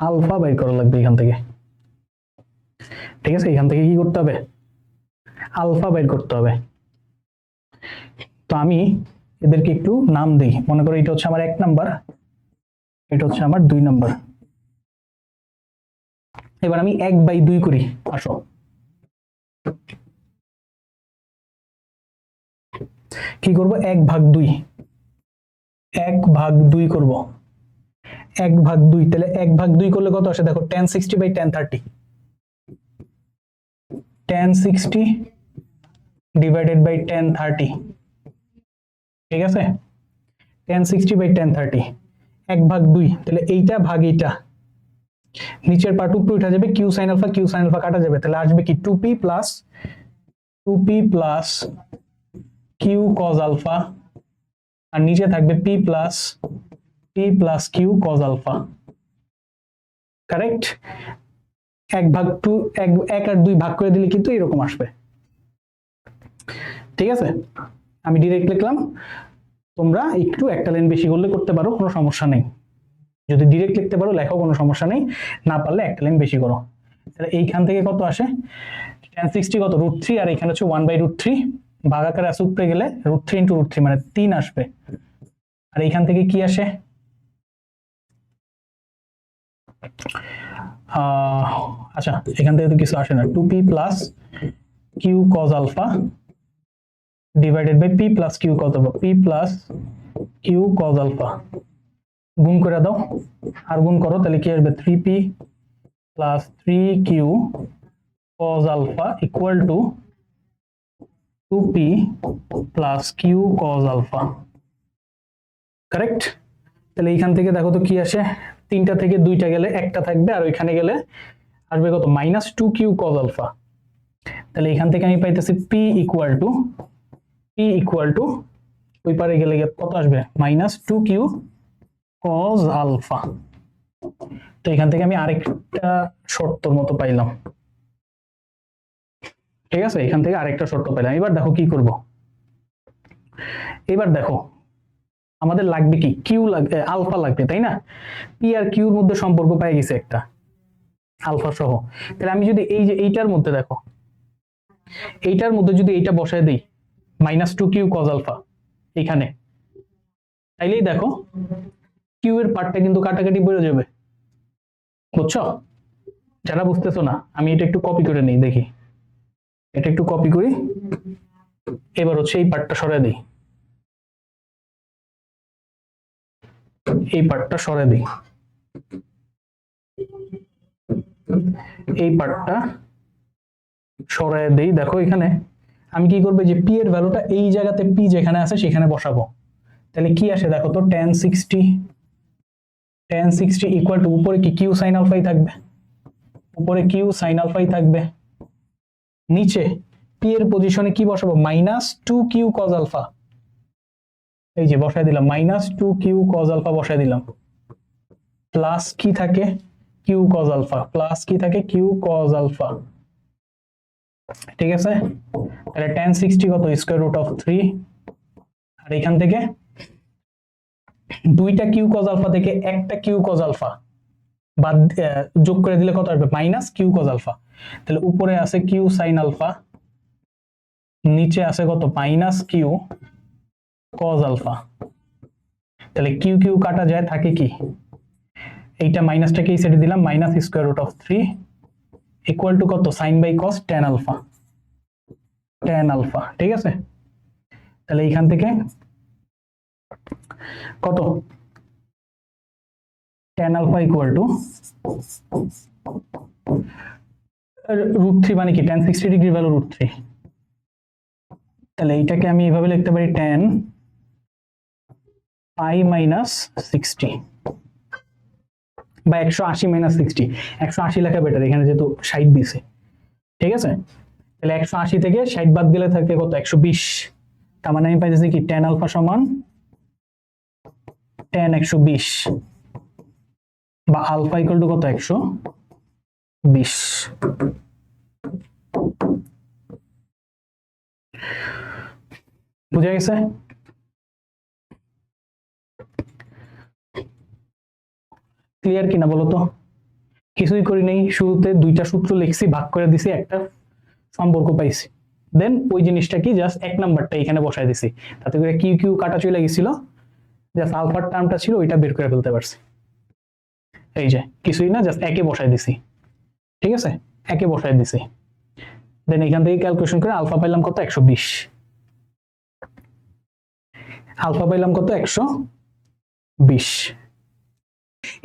আলফা বের করা লাগবে এখান থেকে। ঠিক আছে, এখান থেকে কি করতে হবে, আলফা বের করতে হবে। তো আমি এদেরকে একটু নাম দিই, মনে করো এটা হচ্ছে আমার 1 নাম্বার, এটা হচ্ছে আমার 2 নাম্বার। এবার আমি 1/2 করি, আসো কি করব, 1/2, 1/2 করব, 1/2। তাহলে 1/2 করলে কত আসে দেখো, tan 60/tan 30, tan 60 divided by tan 30। ঠিক আছে, tan 60/tan 30, 1/2। তাহলে এইটা ভাগ এইটা, নিচের পার্ট উপরে উঠে যাবে, কিউ সাইন আলফা কাটা যাবে, তাহলে আসবে কি 2p plus Q cos alpha, আর নিচে থাকবে p plus Q cos alpha. Correct. 1/2, 1 আর 2 ভাগ করে দিলে কিন্তু এরকম আসবে। ঠিক আছে, আমি ডিরেক্ট লিখলাম, তোমরা একটু একটা লাইন বেশি করলে করতে পারো, কোনো সমস্যা নেই। যদি ডিরেক্ট লিখতে পারো লেখো, কোনো সমস্যা নেই, না পারলে একটা লাইন বেশি করো। তাহলে এইখান থেকে কত আসে, tan 60 কত √3, আর এখানে হচ্ছে 1/√3, ভাগাকার আছে উপরে গেলে √3 × √3 মানে 3 আসবে। আর এইখান থেকে কি আসে, আচ্ছা এখান থেকে তো কিছু আসে না, 2p plus Q cos alpha divided by p plus Q cos alpha, p plus Q cos alpha, গুণ করে দাও, আর গুণ করো, তাহলে কি আসবে 3p plus 3q cos alpha equal to 2p plus q cos alpha। Correct. তাহলে এইখান থেকে দেখো তো কি আসে, 3টা থেকে 2টা গেলে একটা থাকবে, আর ওইখানে গেলে আসবে কত, -2q cos alpha। তাহলে এখান থেকে আমি পাইতেছি p ইকুয়াল টু ওই পারে গেলে কত আসবে, -2q cos alpha। তো এখান থেকে আমি আরেকটা শর্তর মতো পাইলাম। ঠিক আছে, এখান থেকে আরেকটা শর্ত পেলাম। এবার দেখো কি করব, এবার দেখো আমাদের লাগবে কি, কিউ লাগবে, আলফা লাগবে, তাই না? পি আর কিউর মধ্যে সম্পর্ক পাই গেছে একটা আলফা সহ। তাহলে আমি যদি এই যে এইটার মধ্যে দেখো, এইটার মধ্যে যদি এইটা বসায় দিই -2q cos alpha এখানে, তাইলেই দেখো কিউ এর পার্টটা কিন্তু কাটাকাটি বেড়ে যাবে। বুঝছো? যারা বুঝতেছো না, আমি এটা একটু কপি করে নিই, দেখি এটা একটু কপি করি। এবার হচ্ছে এই পার্টটা সরাই দিই, এই পার্টটা সরাই দিই, এই পার্টটা সরাই দেই। দেখো এখানে আমি কি করবো, যে পি এর ভ্যালুটা এই জায়গাতে পি যেখানে আছে সেখানে বসাবো। তাহলে কি আসে দেখো তো, tan 60 ইকুয়াল টু, উপরে কি কিউ সাইন আলফাই থাকবে, উপরে কিউ সাইন আলফাই থাকবে, নিচে পি এর পজিশনে কি বসাবো, -2q cos alpha, এই যে বসাই দিলাম, -2q cos alpha বসাই দিলাম, প্লাস কি থাকে q cos alpha, প্লাস কি থাকে q cos alpha। ঠিক আছে, তাহলে tan 60 কত, √3, আর এখান থেকে দুইটা q cos alpha থেকে একটা q cos alpha বাদ যোগ করে দিলে কত আসবে, -q cos alpha। তাহলে উপরে আছে q sin alpha, নিচে আছে কত, -q cos alpha। তাহলে q q কাটা যায়, থাকে কি, এইটা মাইনাসটাকে এই সাইডে দিলাম, -√3 ইকুয়াল টু কত, sin by cos tan alpha, ঠিক আছে। তাহলে এইখান থেকে কত, tan alpha ইকুয়াল টু √3 মানে কি, tan 60 ডিগ্রি ভ্যালু √3। তাহলে এইটাকে আমি এইভাবে লিখতে পারি, tan pi - 60 বা 180 - 60, 180 লেখা বেটার, এখানে যেহেতু 60 দিছে। ঠিক আছে, তাহলে 180 থেকে 60 বাদ গেলে থাকে কত, 120। তার মানে আমি পাইতেছি কি, tan আলফা সমান tan 120, বা আলফা ইকুয়াল টু কত, 120। বুঝা গেছে? ক্লিয়ার কিনা বলো তো? কিছুই করি নাই, শুরুতে দুইটা সূত্র লিখছি, ভাগ করে দিছি, একটা সম্পর্ক পাইছি, দেন ওই জিনিসটা কি জাস্ট এক নাম্বারটা এখানে বসাই দিছি, তাতে করে কিউ কিউ কাটা চলে গেছিল, জাস্ট আলফার টার্মটা ছিল ওইটা বের করে ফেলতে পারছি। এই যে কিছুই না, জাস্ট একে বসাই দিছি, ঠিক আছে, একে বসাই দিছি, দেন এখান থেকে ক্যালকুলেশন করে আলফা পাইলাম কত 120, আলফা পাইলাম কত 120।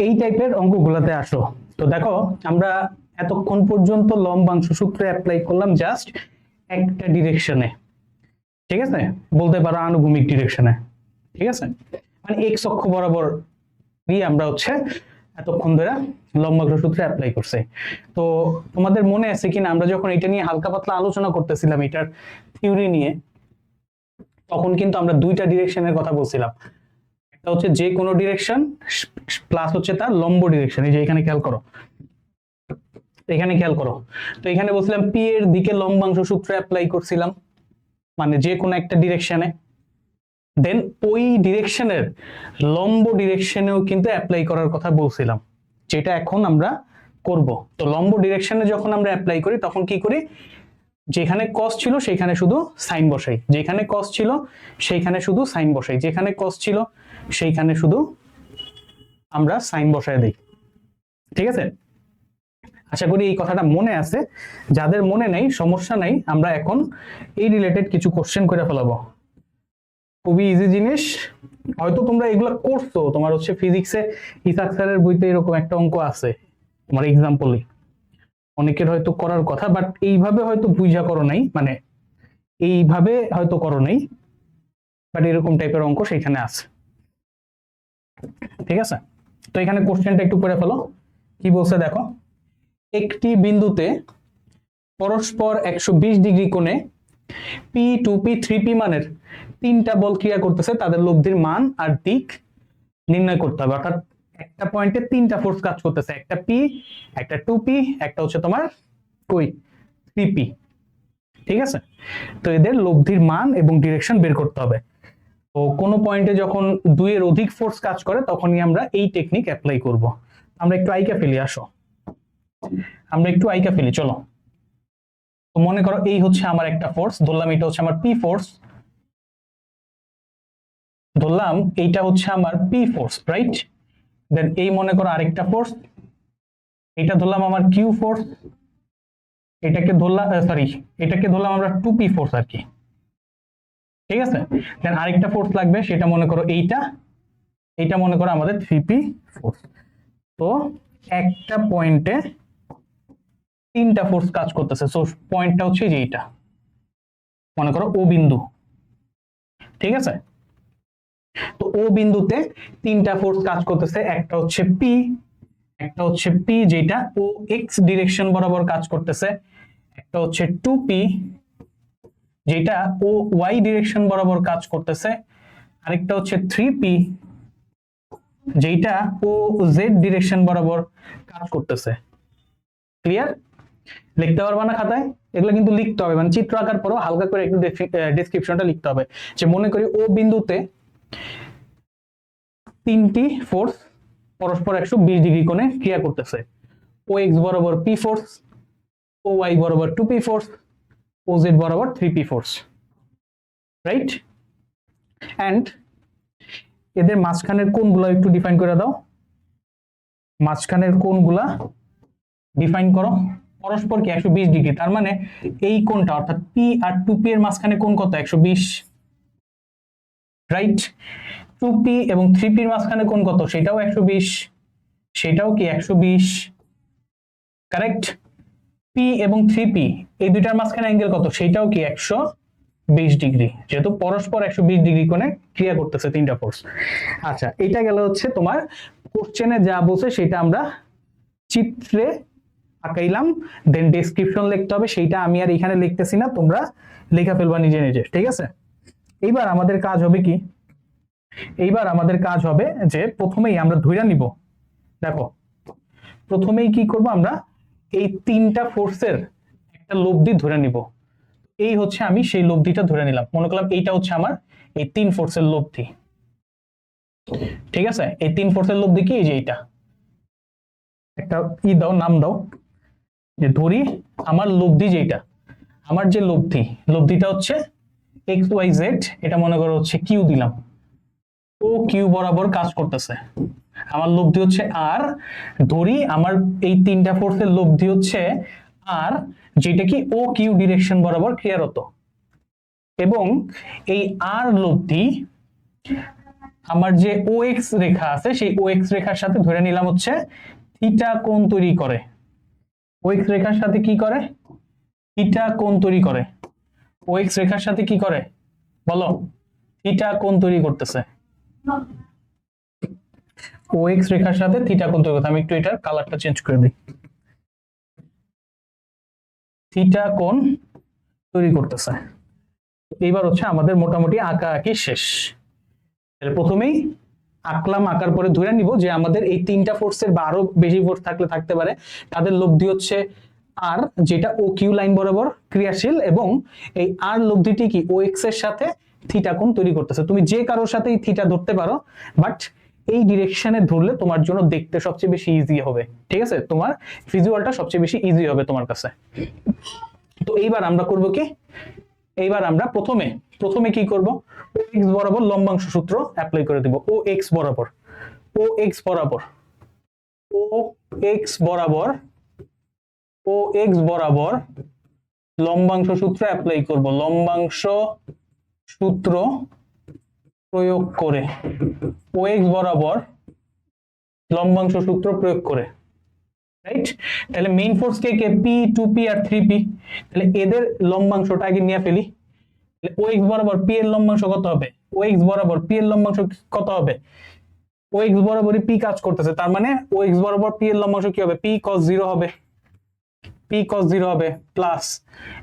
এই টাইপের অঙ্কগুলোতে আসো। তো দেখো আমরা এতক্ষণ পর্যন্ত লম্বাংশ সূত্র অ্যাপ্লাই করলাম জাস্ট একটা ডিরেকশনে, ঠিক আছে, বলতে পারো আনুভূমিক ডিরেকশনে, ঠিক আছে, মানে এক্স অক্ষ বরাবর দিয়ে আমরা হচ্ছে এতক্ষণ ধরে লম্বাংশ সূত্র অ্যাপ্লাই করছে। তো তোমাদের মনে আছে কিনা আমরা যখন এটা নিয়ে হালকা পাতলা আলোচনা করতেছিলাম এটার থিওরি নিয়ে, তখন কিন্তু আমরা দুইটা ডিরেকশনের কথা বলছিলাম, একটা হচ্ছে যে কোনো ডিরেকশন প্লাস হচ্ছে তার লম্ব ডিরেকশন। এই যে এখানে খেয়াল করো, এখানে খেয়াল করো, তো এখানে বলছিলাম পি এর দিকে লম্বাংশ সূত্র অ্যাপ্লাই করছিলাম, মানে যে কোনো একটা ডিরেকশনে, দেন ওই ডিরেকশনের লম্ব ডিরেকশনেও কিন্তু অ্যাপ্লাই করার কথা বলছিলাম, যেটা এখন আমরা করব। তো লম্ব ডিরেকশনে যখন আমরা অ্যাপ্লাই করি তখন কি করি, যেখানে কস ছিল সেখানে শুধু সাইন বসাই, যেখানে কস ছিল সেইখানে শুধু সাইন বসাই, যেখানে কস ছিল সেইখানে শুধু আমরা সাইন বসায় দিই, ঠিক আছে। আশা করি এই কথাটা মনে আছে, যাদের মনে নেই সমস্যা নাই, আমরা এখন এই রিলেটেড কিছু কোশ্চেন করে ফেলাবো, খুবই ইজি জিনিস, হয়তো তোমরা এগুলো করছো, তোমার হচ্ছে ফিজিক্সে ইসাক স্যারের বইতে এরকম একটা অঙ্ক আছে, তোমার এক্সাম্পলই অনেকের হয়তো করার কথা, বাট এইভাবে হয়তো বুঝা করো নাই, মানে এইভাবে হয়তো করো নাই, বাট এরকম টাইপের অঙ্ক সেখানে আছে, ঠিক আছে। তো এখানে কোশ্চেনটা একটু করে ফেলো, কি বলছে দেখো, একটি বিন্দুতে পরস্পর 120 ডিগ্রি কোণে p two p three p মানের তিনটা বল ক্রিয়া করতেছে, তাদের লব্ধির মান আর দিক নির্ণয় করতে হবে। অর্থাৎ একটা পয়েন্টে তিনটা ফোর্স কাজ করতেছে, একটা পি, একটা টু পি, একটা হচ্ছে তোমার কই থ্রি পি, ঠিক আছে। তো এদের লব্ধির মান এবং ডিরেকশন বের করতে হবে। তো কোনো পয়েন্টে যখন দুইয়ের অধিক ফোর্স কাজ করে তখনই আমরা এই টেকনিক অ্যাপ্লাই করব। আমরা একটু আইকা ফেলি, আসো আমরা একটু আইকা ফেলি, চলো। তো মনে করো এই হচ্ছে আমার একটা ফোর্স, ধরলাম এটা হচ্ছে আমার পি ফোর্স, ধরলাম এইটা হচ্ছে আমার পি ফোর্স, রাইট। দেন এই মনে করো আরেকটা ফোর্স, এটা ধরলাম আমার কিউ ফোর্স, এটাকে ধরলাম সরি এটাকে ধরলাম আমরা টু পি ফোর্স আর কি, ঠিক আছে। দেন আরেকটা ফোর্স লাগবে, সেটা মনে করো এইটা, এইটা মনে করো আমাদের থ্রি পি ফোর্স। তো একটা পয়েন্টে তিনটা ফোর্স কাজ করতেছে, সো পয়েন্টটা হচ্ছে যে এইটা, মনে করো ও বিন্দু, ঠিক আছে। তো ও বিন্দুতে তিনটা ফোর্স কাজ করতেছে, একটা হচ্ছে পি, একটা হচ্ছে পি যেটা ও এক্স ডিরেকশন বরাবর কাজ করতেছে, একটা হচ্ছে টু পি যেটা ও ওয়াই ডিরেকশন বরাবর কাজ করতেছে, আরেকটা হচ্ছে থ্রি পি যেটা ও জেড ডিরেকশন বরাবর কাজ করতেছে। ক্লিয়ার? লিখতে পারবা না খাতায়? এগুলো কিন্তু লিখতে হবে, মানে চিত্র আঁকার পরও হালকা করে একটু ডেসক্রিপশনটা লিখতে হবে, যে মনে করি ও বিন্দুতে তিনটি ফোর্স পরস্পর 120 ডিগ্রি কোণে ক্রিয়া করতেছে, ও এক্স বরাবর পি ফোর্স, ও ওয়াই বরাবর টু পি ফোর্স, ও জেড বরাবর three P force, right. And এদের মাঝখানের কোণগুলো একটু ডিফাইন করে দাও, মাঝখানের কোণগুলা ডিফাইন করো, পরস্পর কি 120 ডিগ্রি, তার মানে এই কোণটা অর্থাৎ পি আর টু পি এর মাঝখানে কোণ কত 120, রাইট। টু পি এবং থ্রি পির মাঝখানে কোণ কত, সেটাও 120, সেটাও কি 120, কারেক্ট। পি এবং থ্রি পি এই দুইটার মাঝখানে অ্যাঙ্গেল কত, সেটাও কি 120 ডিগ্রি, যেহেতু পরস্পর 120 ডিগ্রি কোণে ক্রিয়া করতেছে তিনটা ফোর্স। আচ্ছা, এটা গেল হচ্ছে তোমার কোশ্চেনে যা বলছে সেটা আমরা চিত্রে আঁকাইলাম, দেন ডেসক্রিপশন লিখতে হবে, সেইটা আমি আর এখানে লিখতেছি না, তোমরা লেখা ফেলবা নিজে নিজে, ঠিক আছে। এইবার আমাদের কাজ হবে কি, এইবার আমাদের কাজ হবে যে প্রথমেই আমরা ধইরা নিব, দেখো প্রথমেই কি করব, আমরা এই তিনটা ফোর্সের একটা লব্ধি ধরে নিব, এই হচ্ছে আমি সেই লব্ধিটা ধরে নিলাম, মনে করলাম এইটা হচ্ছে আমার এই তিন ফোর্সের লব্ধি, ঠিক আছে। এই তিন ফোর্সের লব্ধি কি, এই যে এইটা, একটা দাও, নাম দাও, যে ধরি আমার লব্ধি যেটা, আমার যে লব্ধিটা হচ্ছে এক্স ওয়াই জেড, এটা মনে করো হচ্ছে কিউ দিলাম, ও কিউ বরাবর কাজ করতেছে। আমার লব্ধি হচ্ছে আর, ধরি আমার এই তিনটা ফোর্সের লব্ধি হচ্ছে আর, যেটা কি ও কিউ ডিরেকশন বরাবর ক্রিয়ারত, এবং এই আর লব্ধি আমার যে ও এক্স রেখা আছে সেই ও এক্স রেখার সাথে ধরে নিলাম হচ্ছে থিটা কোণ তৈরি করে। ও এক্স রেখার সাথে কি করে? থিটা কোণ তৈরি করে। ও এক্স রেখার সাথে কি করে বলো? থিটা কোণ তৈরি করতেছে। ও এক্স রেখার সাথে থিটা কোণ তৈরি করতে, আমি একটু এটার কালারটা চেঞ্জ করে দিই। থিটা কোণ তৈরি করতেছে। এইবার হচ্ছে আমাদের মোটামুটি আঁকা আঁকি শেষ। প্রথমেই আঁকলাম, আঁকার পরে ধরে নিব যে আমাদের এই তিনটা ফোর্সের বা আরো বেশি ফোর্স থাকতে পারে, তাদের লব্ধি হচ্ছে আর, যেটা ও কিউ লাইন বরাবর ক্রিয়াশীল, এবং এই আর লব্ধিটি কি ও এক্স এর সাথে থিটা কোণ তৈরি করতেছে। তুমি যে কারোর সাথেই থিটা ধরতে পারো, বাট এই ডিরেকশনে ধরলে তোমার জন্য দেখতে সবচেয়ে বেশি ইজি হবে। ঠিক আছে, তোমার ভিজুয়ালটা সবচেয়ে বেশি ইজি হবে তোমার কাছে। তো এইবার আমরা করব কি, এইবার আমরা প্রথমে কি করব, ও এক্স বরাবর লম্বাংশ সূত্র অ্যাপ্লাই করে দেব। ও এক্স বরাবর, ও এক্স বরাবর, ও এক্স বরাবর, ও এক্স বরাবর লম্বাংশ সূত্র অ্যাপ্লাই করব। লম্বাংশ সূত্র প্রয়োগ করে, ও এক্স বরাবর লম্বাংশ সূত্র প্রয়োগ করে, রাইট? তাহলে মেইন ফোর্স কে কে, পি, 2p আর 3p, তাহলে এদের লম্বাংশটা আগে নিয়ে ফেলি। ও এক্স বরাবর পি এর লম্বাংশ কত হবে? ও এক্স বরাবর পি এর লম্বাংশ কত হবে? ও এক্স বরাবরই পি কাজ করতেছে, তার মানে ও এক্স বরাবর পি এর লম্বাংশ কি হবে? পি cos 0 হবে, পি cos 0 হবে, প্লাস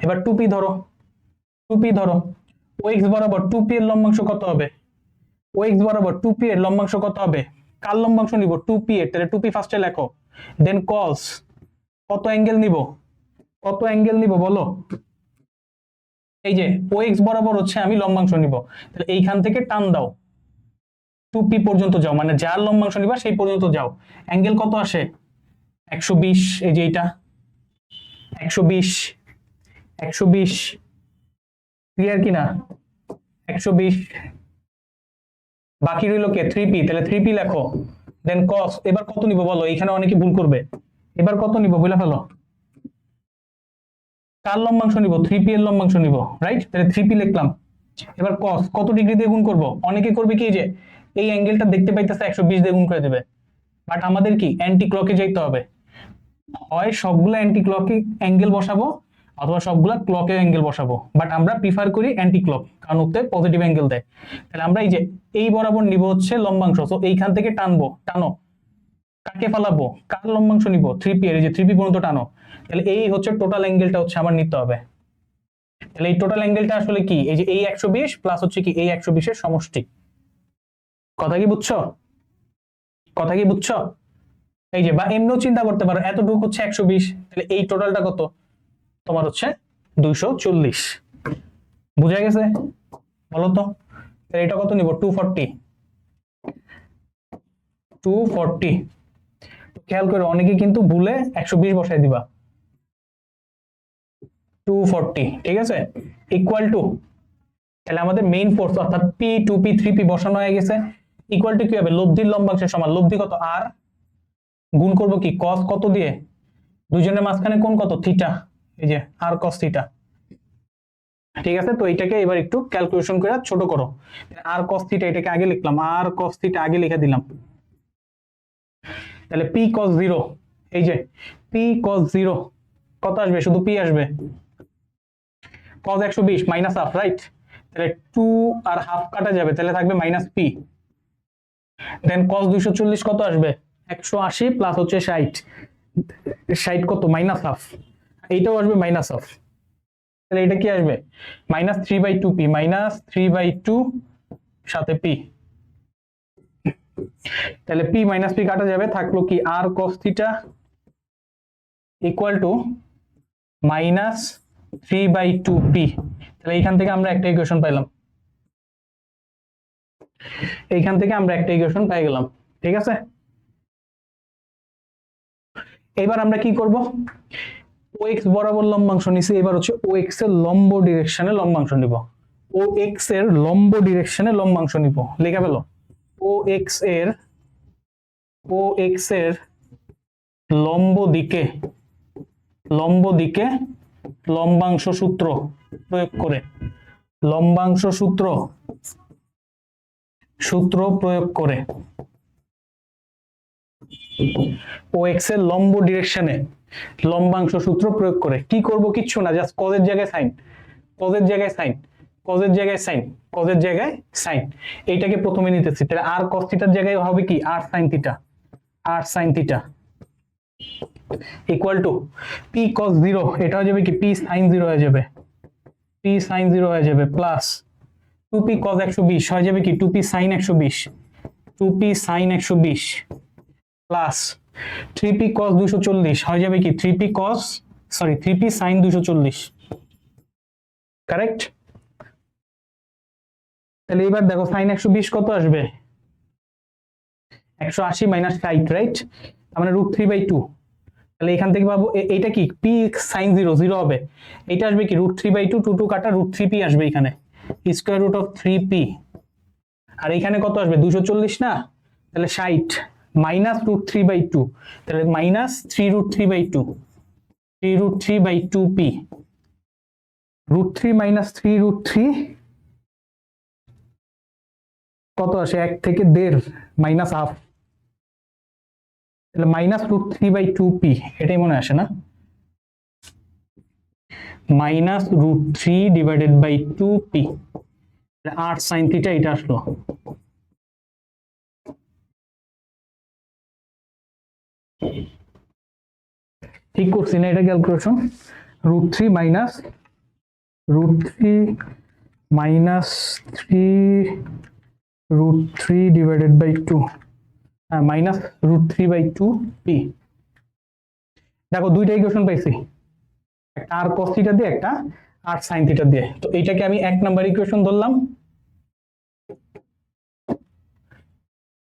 এবার 2p ধরো, 2p ধরো, ও এক্স বরাবর 2p এর লম্বাংশ কত হবে? ও এক্স বরাবর 2p এর লম্বাংশ কত হবে? কার লম্বাংশ নিব? 2p এর, তাহলে 2p ফার্স্টে লেখো, দেন cos, কত অ্যাঙ্গেল নিব? কত অ্যাঙ্গেল নিব বলো? এই যে ও এক্স বরাবর হচ্ছে আমি লম্বাংশ নিব, তাহলে এইখান থেকে টান দাও, 2p পর্যন্ত যাও, মানে যার লম্বাংশ নিবা সেই পর্যন্ত যাও। অ্যাঙ্গেল কত আসে? 120, এই যে এইটা 120, 120 ক্লিয়ার কিনা? 120, বাকি রইল কে? 3p, তাহলে 3p লেখো, দেন cos, এবার কত নিব বলো? এখানে অনেকে ভুল করবে, এবার কত নিব বলে ফেলো। কার লম্বাংশ নিব? 3p এর লম্বাংশ নিব, রাইট? তাহলে 3p লিখলাম। এবার cos কত ডিগ্রি দিয়ে গুণ করব? অনেকে করবে কি, যে এই অ্যাঙ্গেলটা দেখতে পাইতেছে 120 দিয়ে গুণ করে দেবে, বাট আমাদের কি অ্যান্টি ক্লকে যাইতে হবে। হয় সবগুলো অ্যান্টি ক্লকে অ্যাঙ্গেল বসাবো, অথবা সবগুলা ক্লকে অ্যাঙ্গেল বসাবো, বাট আমরা প্রিফার করি অ্যান্টি ক্লক, কারণ ওতে পজিটিভ অ্যাঙ্গেল দেয়। তাহলে আমরা এই যে এই বরাবর নিব হচ্ছে লম্বাংশ, তো এইখান থেকে টানবো, টানো, কাকে ফালাবো? কার লম্বাংশ নিব? 3p এর, এই যে 3p পর্যন্ত টানো, তাহলে এই হচ্ছে টোটাল অ্যাঙ্গেলটা হচ্ছে আমার নিতে হবে। তাহলে এই টোটাল অ্যাঙ্গেলটা আসলে কি, এই যে এই 120 প্লাস হচ্ছে কি এই 120 এর সমষ্টি। কথা কি বুঝছো? কথা কি বুঝছো? এই যে, বা এমনিও চিন্তা করতে পারো, এতটুকু হচ্ছে 120, তাহলে এই টোটালটা কত তোমার হচ্ছে 240। বুঝা গেছে বলো তো? তাহলে এটা কত নিব? 240, 240। খেয়াল করে অনেকে কিন্তু ভুলে 120 বসাই দিবা। 240, ঠিক আছে, ইকুয়াল টু, তাহলে আমাদের মেইন ফোর্স অর্থাৎ পি, 2p, 3p বসানো হয়ে গেছে। ইকুয়াল টু কি হবে? লব্ধির লম্বাংশের সমান, লব্ধি কত? আর, গুণ করব কি cos কত দিয়ে? দুজনের মাঝখানে কোণ কত? থিটা, এই যে আর cos থিটা। ঠিক আছে, তো এটাকে এবার একটু ক্যালকুলেশন করে ছোট করো। আর cos থিটা, এটাকে আগে লিখলাম, আর cos থিটা আগে লিখে দিলাম। তাহলে p cos 0, এই যে p cos 0 কত আসবে? শুধু p আসবে, cos 120 মাইনাস হাফ, রাইট? তাহলে 2 আর হাফ কাটা যাবে, তাহলে থাকবে মাইনাস p, দেন cos 240 কত আসবে? 180 প্লাস হচ্ছে 60, 60 কত? মাইনাস হাফ, এইটাও আসবে মাইনাস হাফ, তাহলে এটা কি আসবে? মাইনাস 3/2p, মাইনাস 3/2 সাথে p, তাহলে p মাইনাস p কাটা যাবে, থাকলো কি আর cos theta equal to minus 3/2p। তাহলে এইখান থেকে আমরা একটা ইকুয়েশন পাইলাম, এইখান থেকে আমরা একটা ইকুয়েশন পেয়ে গেলাম। ঠিক আছে, এবার আমরা কি করব, ও এক্স বরাবর লম্বাংশ নিছি, এবার হচ্ছে ও এক্স এর লম্ব ডিরেকশনে লম্বাংশ নিব। ও এক্স এর লম্ব ডিরেকশনে লম্বাংশ নিব, লেখা পেল? ও এক্স এর লম্ব দিকে লম্বাংশ সূত্র প্রয়োগ করে, লম্বাংশ সূত্র প্রয়োগ করে ও এক্স এর লম্ব ডিরেকশনে লম্বাংশ সূত্র প্রয়োগ করে কি করব, কিচ্ছু না, জাস্ট কজের জায়গায় সাইন, কজের জায়গায় সাইন, কজের জায়গায় সাইন, কজের জায়গায় সাইন, এইটাকে প্রথমে নিতেছি। তাহলে আর কস থিটার জায়গায় হবে কি R sine theta, R sine theta equal to P cos 0, এটা হয়ে যাবে কি পি সাইন 0 হয়ে যাবে, পি সাইন 0 হয়ে যাবে, প্লাস 2p cos 120 হয়ে যাবে কি 2p sin 120, 2p sin 120 plus 3p cos 240 হয়ে যাবে কি 3p sin 240, কারেক্ট? তাহলে এবার দেখো sin 120 কত আসবে, 180 মাইনাস 60, রাইট? তার মানে √3/2। তাহলে এখান থেকে পাবো এইটা কি p sin 0 0 হবে, এটা আসবে কি √3/2, 2 2 কাটা √3p আসবে এখানে, স্কয়ার রুট অফ 3p, আর এখানে কত আসবে 240 না, তাহলে 60 মাইনাস √3/2, তাহলে মাইনাস 3√3/2, 3√3/2p, √3 মাইনাস 3√3 কত আসে, 1 থেকে 1.5 মাইনাস হাফ, তাহলে মাইনাস √3/2p, এটাই মনে আসে না, মাইনাস √3/2p, 8 সাইন থিটা এটা আসলো। ঠিক করছি না এটা ক্যালকুলেশন? √3 minus 3√3/2 minus √3/2p। দেখো দুইটা ইকুয়েশন পাইছি, একটা আর cos থিটা দিয়ে, একটা আর sin থিটা দিয়ে। তো এইটাকে আমি 1 নাম্বার ইকুয়েশন ধরলাম,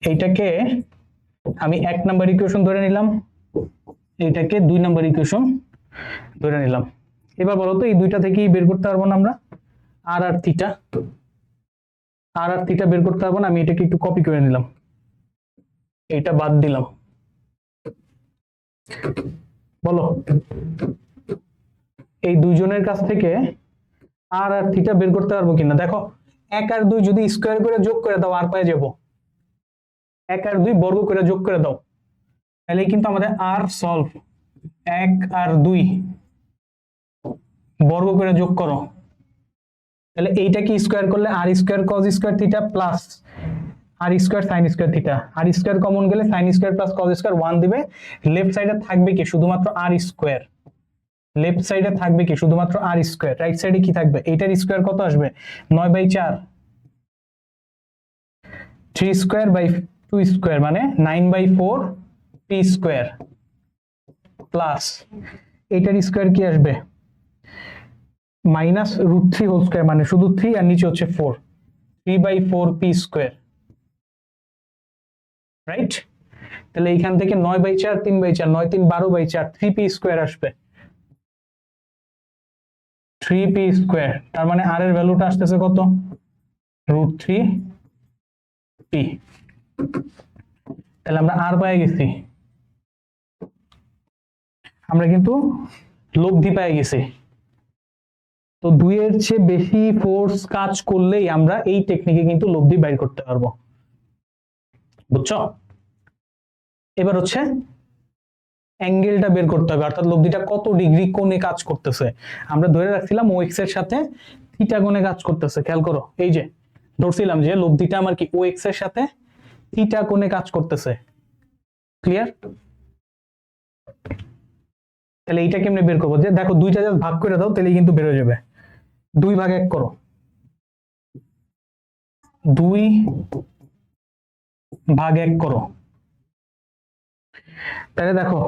এইটাকে আমি 1 নাম্বার ইকুয়েশন ধরে নিলাম, এইটাকে 2 নাম্বার ইকুয়েশন ধরে নিলাম। এবার বলো তো এই দুইটা থেকেই বের করতে পারবো না আমরা আর থিটা, আর থিটা বের করতে পারবো না, আমি এটাকে একটু কপি করে নিলাম, এইটা বাদ দিলাম। বলো এই দুইজনের কাছ থেকে আর থিটা বের করতে পারবো কিনা? দেখো 1 আর 2 যদি স্কয়ার করে যোগ করে দাও আর পেয়ে যাবো, 1 আর 2 বর্গ করে যোগ করে দাও, তাহলে কিন্তু আমাদের আর সলভ। 1 আর 2 বর্গ করে যোগ করো, তাহলে এইটাকে স্কয়ার করলে R square cos square theta plus R square sin square theta, R square common গেলে sin square plus cos square 1 দিবে, লেফট সাইডে থাকবে কি শুধুমাত্র আর স্কয়ার, লেফট সাইডে থাকবে কি শুধুমাত্র আর স্কয়ার, রাইট সাইডে কি থাকবে, এইটার স্কয়ার কত আসবে 9/4, 3 স্কয়ার বাই 2 স্কয়ার মানে 9/4 p স্কয়ার, প্লাস এইটার স্কয়ার কি আসবে মাইনাস √3 হোল স্কয়ার মানে শুধু 3 আর নিচে হচ্ছে 4, 3/4 p স্কয়ার, রাইট? তাহলে এইখান থেকে 9/4 3/4 9 3 12/4 3p স্কয়ার আসবে, 3p স্কয়ার, তার মানে আর এর ভ্যালুটা আসতেছে কত √3p। তাহলে আমরা আর পেয়ে গেছি, আমরা কিন্তু লব্ধি পেয়ে গেছি। তো 2 এর চেয়ে বেশি ফোর্স কাজ করলেই আমরা এই টেকনিকে কিন্তু লব্ধি বাইর করতে পারবো, বুঝছো? এবার হচ্ছে অ্যাঙ্গেলটা বের করতে হবে, অর্থাৎ লব্ধিটা কত ডিগ্রি কোণে কাজ করতেছে। আমরা ধরে রাখছিলাম ও এক্স এর সাথে থিটা কোণে কাজ করতেছে, খেয়াল করো এই যে ধরছিলাম যে লব্ধিটা আমার কি ও এক্স এর সাথে থিটা কোণে কাজ করতেছে, ক্লিয়ার? তাহলে এইটা কেমনে বের করবো, যে দেখো দুইটা জাস্ট ভাগ করে দাও তাহলে কিন্তু বের হয়ে যাবে, 2 ভাগ 1 করো, 2 ভাগ 1 করো, তাহলে দেখো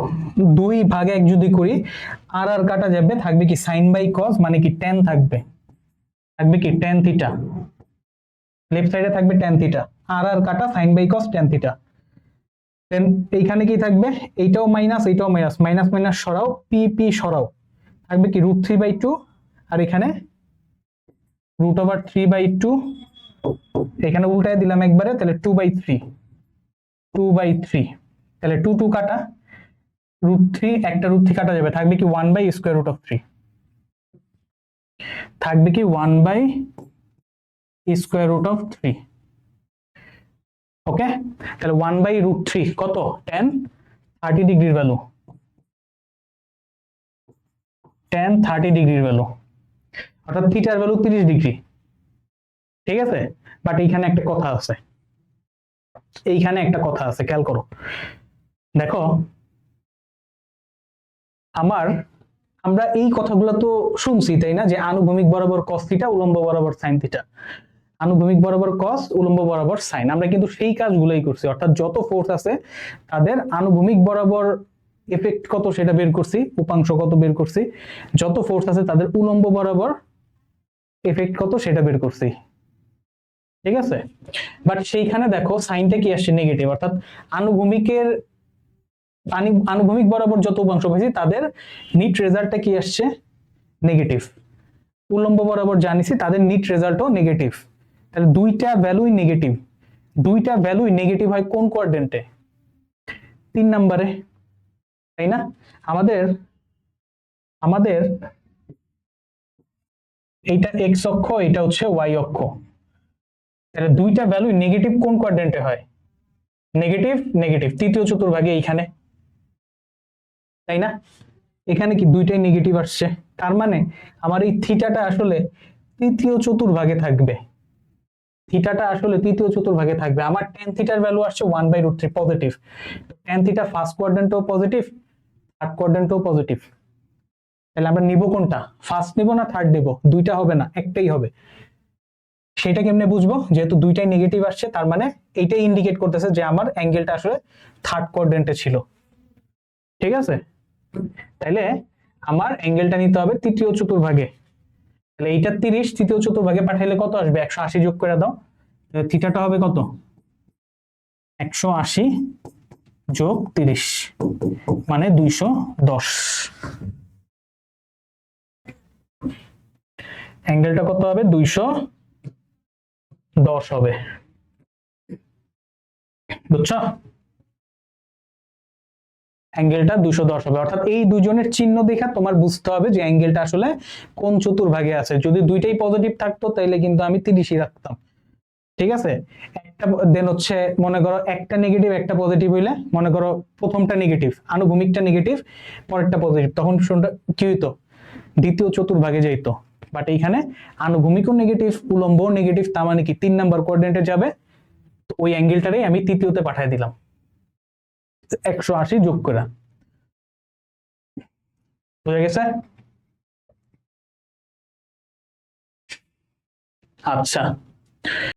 2 ভাগ 1 যদি করি আর আর কাটা যাবে, থাকবে কি সাইন বাই কস মানে কি tan থাকবে, থাকবে কি tan থিটা, লেফট সাইডে থাকবে tan থিটা, আর আর কাটা sine by cos tan theta, then এইখানে কি থাকবে, এইটাও মাইনাস, এইটাও মাইনাস, মাইনাস মাইনাস সরাও, পি পি সরাও, থাকবে কি √3/2, আর এখানে √3/2, এখানে উল্টায় দিলাম একবারে, তাহলে 2/3, 2/3, তাহলে 2 2 কাটা, √3, একটা √3 কাটা যাবে, থাকবে কি 1/√3, থাকবে কি 1/√3। ওকে, তাহলে 1/√3 কত, tan 30 ডিগ্রির ভ্যালু, tan 30 ডিগ্রির ভ্যালু, অর্থাৎ থিটার ভ্যালু 30 ডিগ্রি। ঠিক আছে, বাট এইখানে একটা কথা আছে, এইখানে একটা কথা আছে, খেয়াল করো। দেখো আমরা এই কথাগুলো তো শুনছি তাই না, যে আনুভূমিক বরাবর cos থিটা, উলম্ব বরাবর sin থিটা, আনুভূমিক বরাবর cos, উলম্ব বরাবর sin, আমরা কিন্তু সেই কাজগুলোই করছি, অর্থাৎ যত ফোর্স আছে তাদের আনুভূমিক বরাবর এফেক্ট কত সেটা বের করছি, উপাংশ কত বের করছি, যত ফোর্স আছে তাদের উলম্ব বরাবর এফেক্ট কত সেটা বের করছি। ঠিক আছে, বাট সেইখানে দেখো সাইনটা কি আসছে, নেগেটিভ, অর্থাৎ আনুভূমিকের আনুভূমিক বরাবর যত উপাংশ পাইছি তাদের নিট রেজাল্টটা কি আসছে, নেগেটিভ। উলম্ব বরাবর জানিছি তাদের নিট রেজাল্টও নেগেটিভ, তাহলে দুইটা ভ্যালুই নেগেটিভ। দুইটা ভ্যালুই নেগেটিভ হয় কোন কোয়াড্রেন্টে, 3 নম্বরে, তাই না? আমাদের আমাদের এইটা এক্স অক্ষ, এটা হচ্ছে ওয়াই অক্ষ, তাহলে দুইটা ভ্যালুই নেগেটিভ কোন কোয়াড্রেন্টে হয়, নেগেটিভ নেগেটিভ তৃতীয় চতুর্ভাগে এইখানে, তাই না? এখানে কি দুইটাই নেগেটিভ আসছে, তার মানে আমার এই থিটাটা আসলে তৃতীয় চতুর্ভাগে থাকবে, থিটাটা আসলে তৃতীয় চতুর্ভাগে থাকবে। আমার tan থিটার ভ্যালু আসছে 1/√3 পজিটিভ, tan থিটা ফার্স্ট কোয়াড্রেন্টও পজিটিভ, থার্ড কোয়াড্রেন্টও পজিটিভ, তাহলে আমরা নিব কোনটা, ফার্স্ট নিব না থার্ড নিব, দুইটা হবে না, একটাই হবে। সেটা কেমনে বুঝবো, যেহেতু দুইটাই নেগেটিভ আসছে তার মানে এইটাই ইন্ডিকেট করতেছে যে আমার অ্যাঙ্গেলটা আসলে থার্ড কোয়াড্রেন্টে ছিল। ঠিক আছে, তাহলে আমার অ্যাঙ্গেলটা নিতে হবে তৃতীয় চতুর্ভাগে, তাহলে এইটা 30, তৃতীয় চতুর্ভাগে পাঠাইলে কত আসবে, 180 যোগ করে দাও, থিটাটা হবে কত, 180 যোগ 30 মানে 210, অ্যাঙ্গেলটা কত হবে, 210 হবে, বুঝছো? অ্যাঙ্গেলটা 210 হবে, অর্থাৎ এই দুজনের চিহ্ন দেখা তোমার বুঝতে হবে যে অ্যাঙ্গেলটা আসলে কোন চতুর্ভাগে আছে। যদি দুইটাই পজিটিভ থাকতো তাহলে কিন্তু আমি 30ই রাখতাম। ঠিক আছে, একটা দেন হচ্ছে মনে করো একটা নেগেটিভ একটা পজিটিভ হইলে, মনে করো প্রথমটা নেগেটিভ, আনুভূমিকটা নেগেটিভ, পরেরটা পজিটিভ, তখন কি হইতো, দ্বিতীয় চতুর্ভাগে যাইতো। বাট এইখানে আনুভূমিকও নেগেটিভ, উলম্বও নেগেটিভ, তার মানে কি 3 নাম্বার কোঅর্ডিনেটে যাবে, তো ওই অ্যাঙ্গেলটারই আমি তৃতীয়তে পাঠিয়ে দিলাম 180 যোগ করে। বুঝা গেছে? আচ্ছা,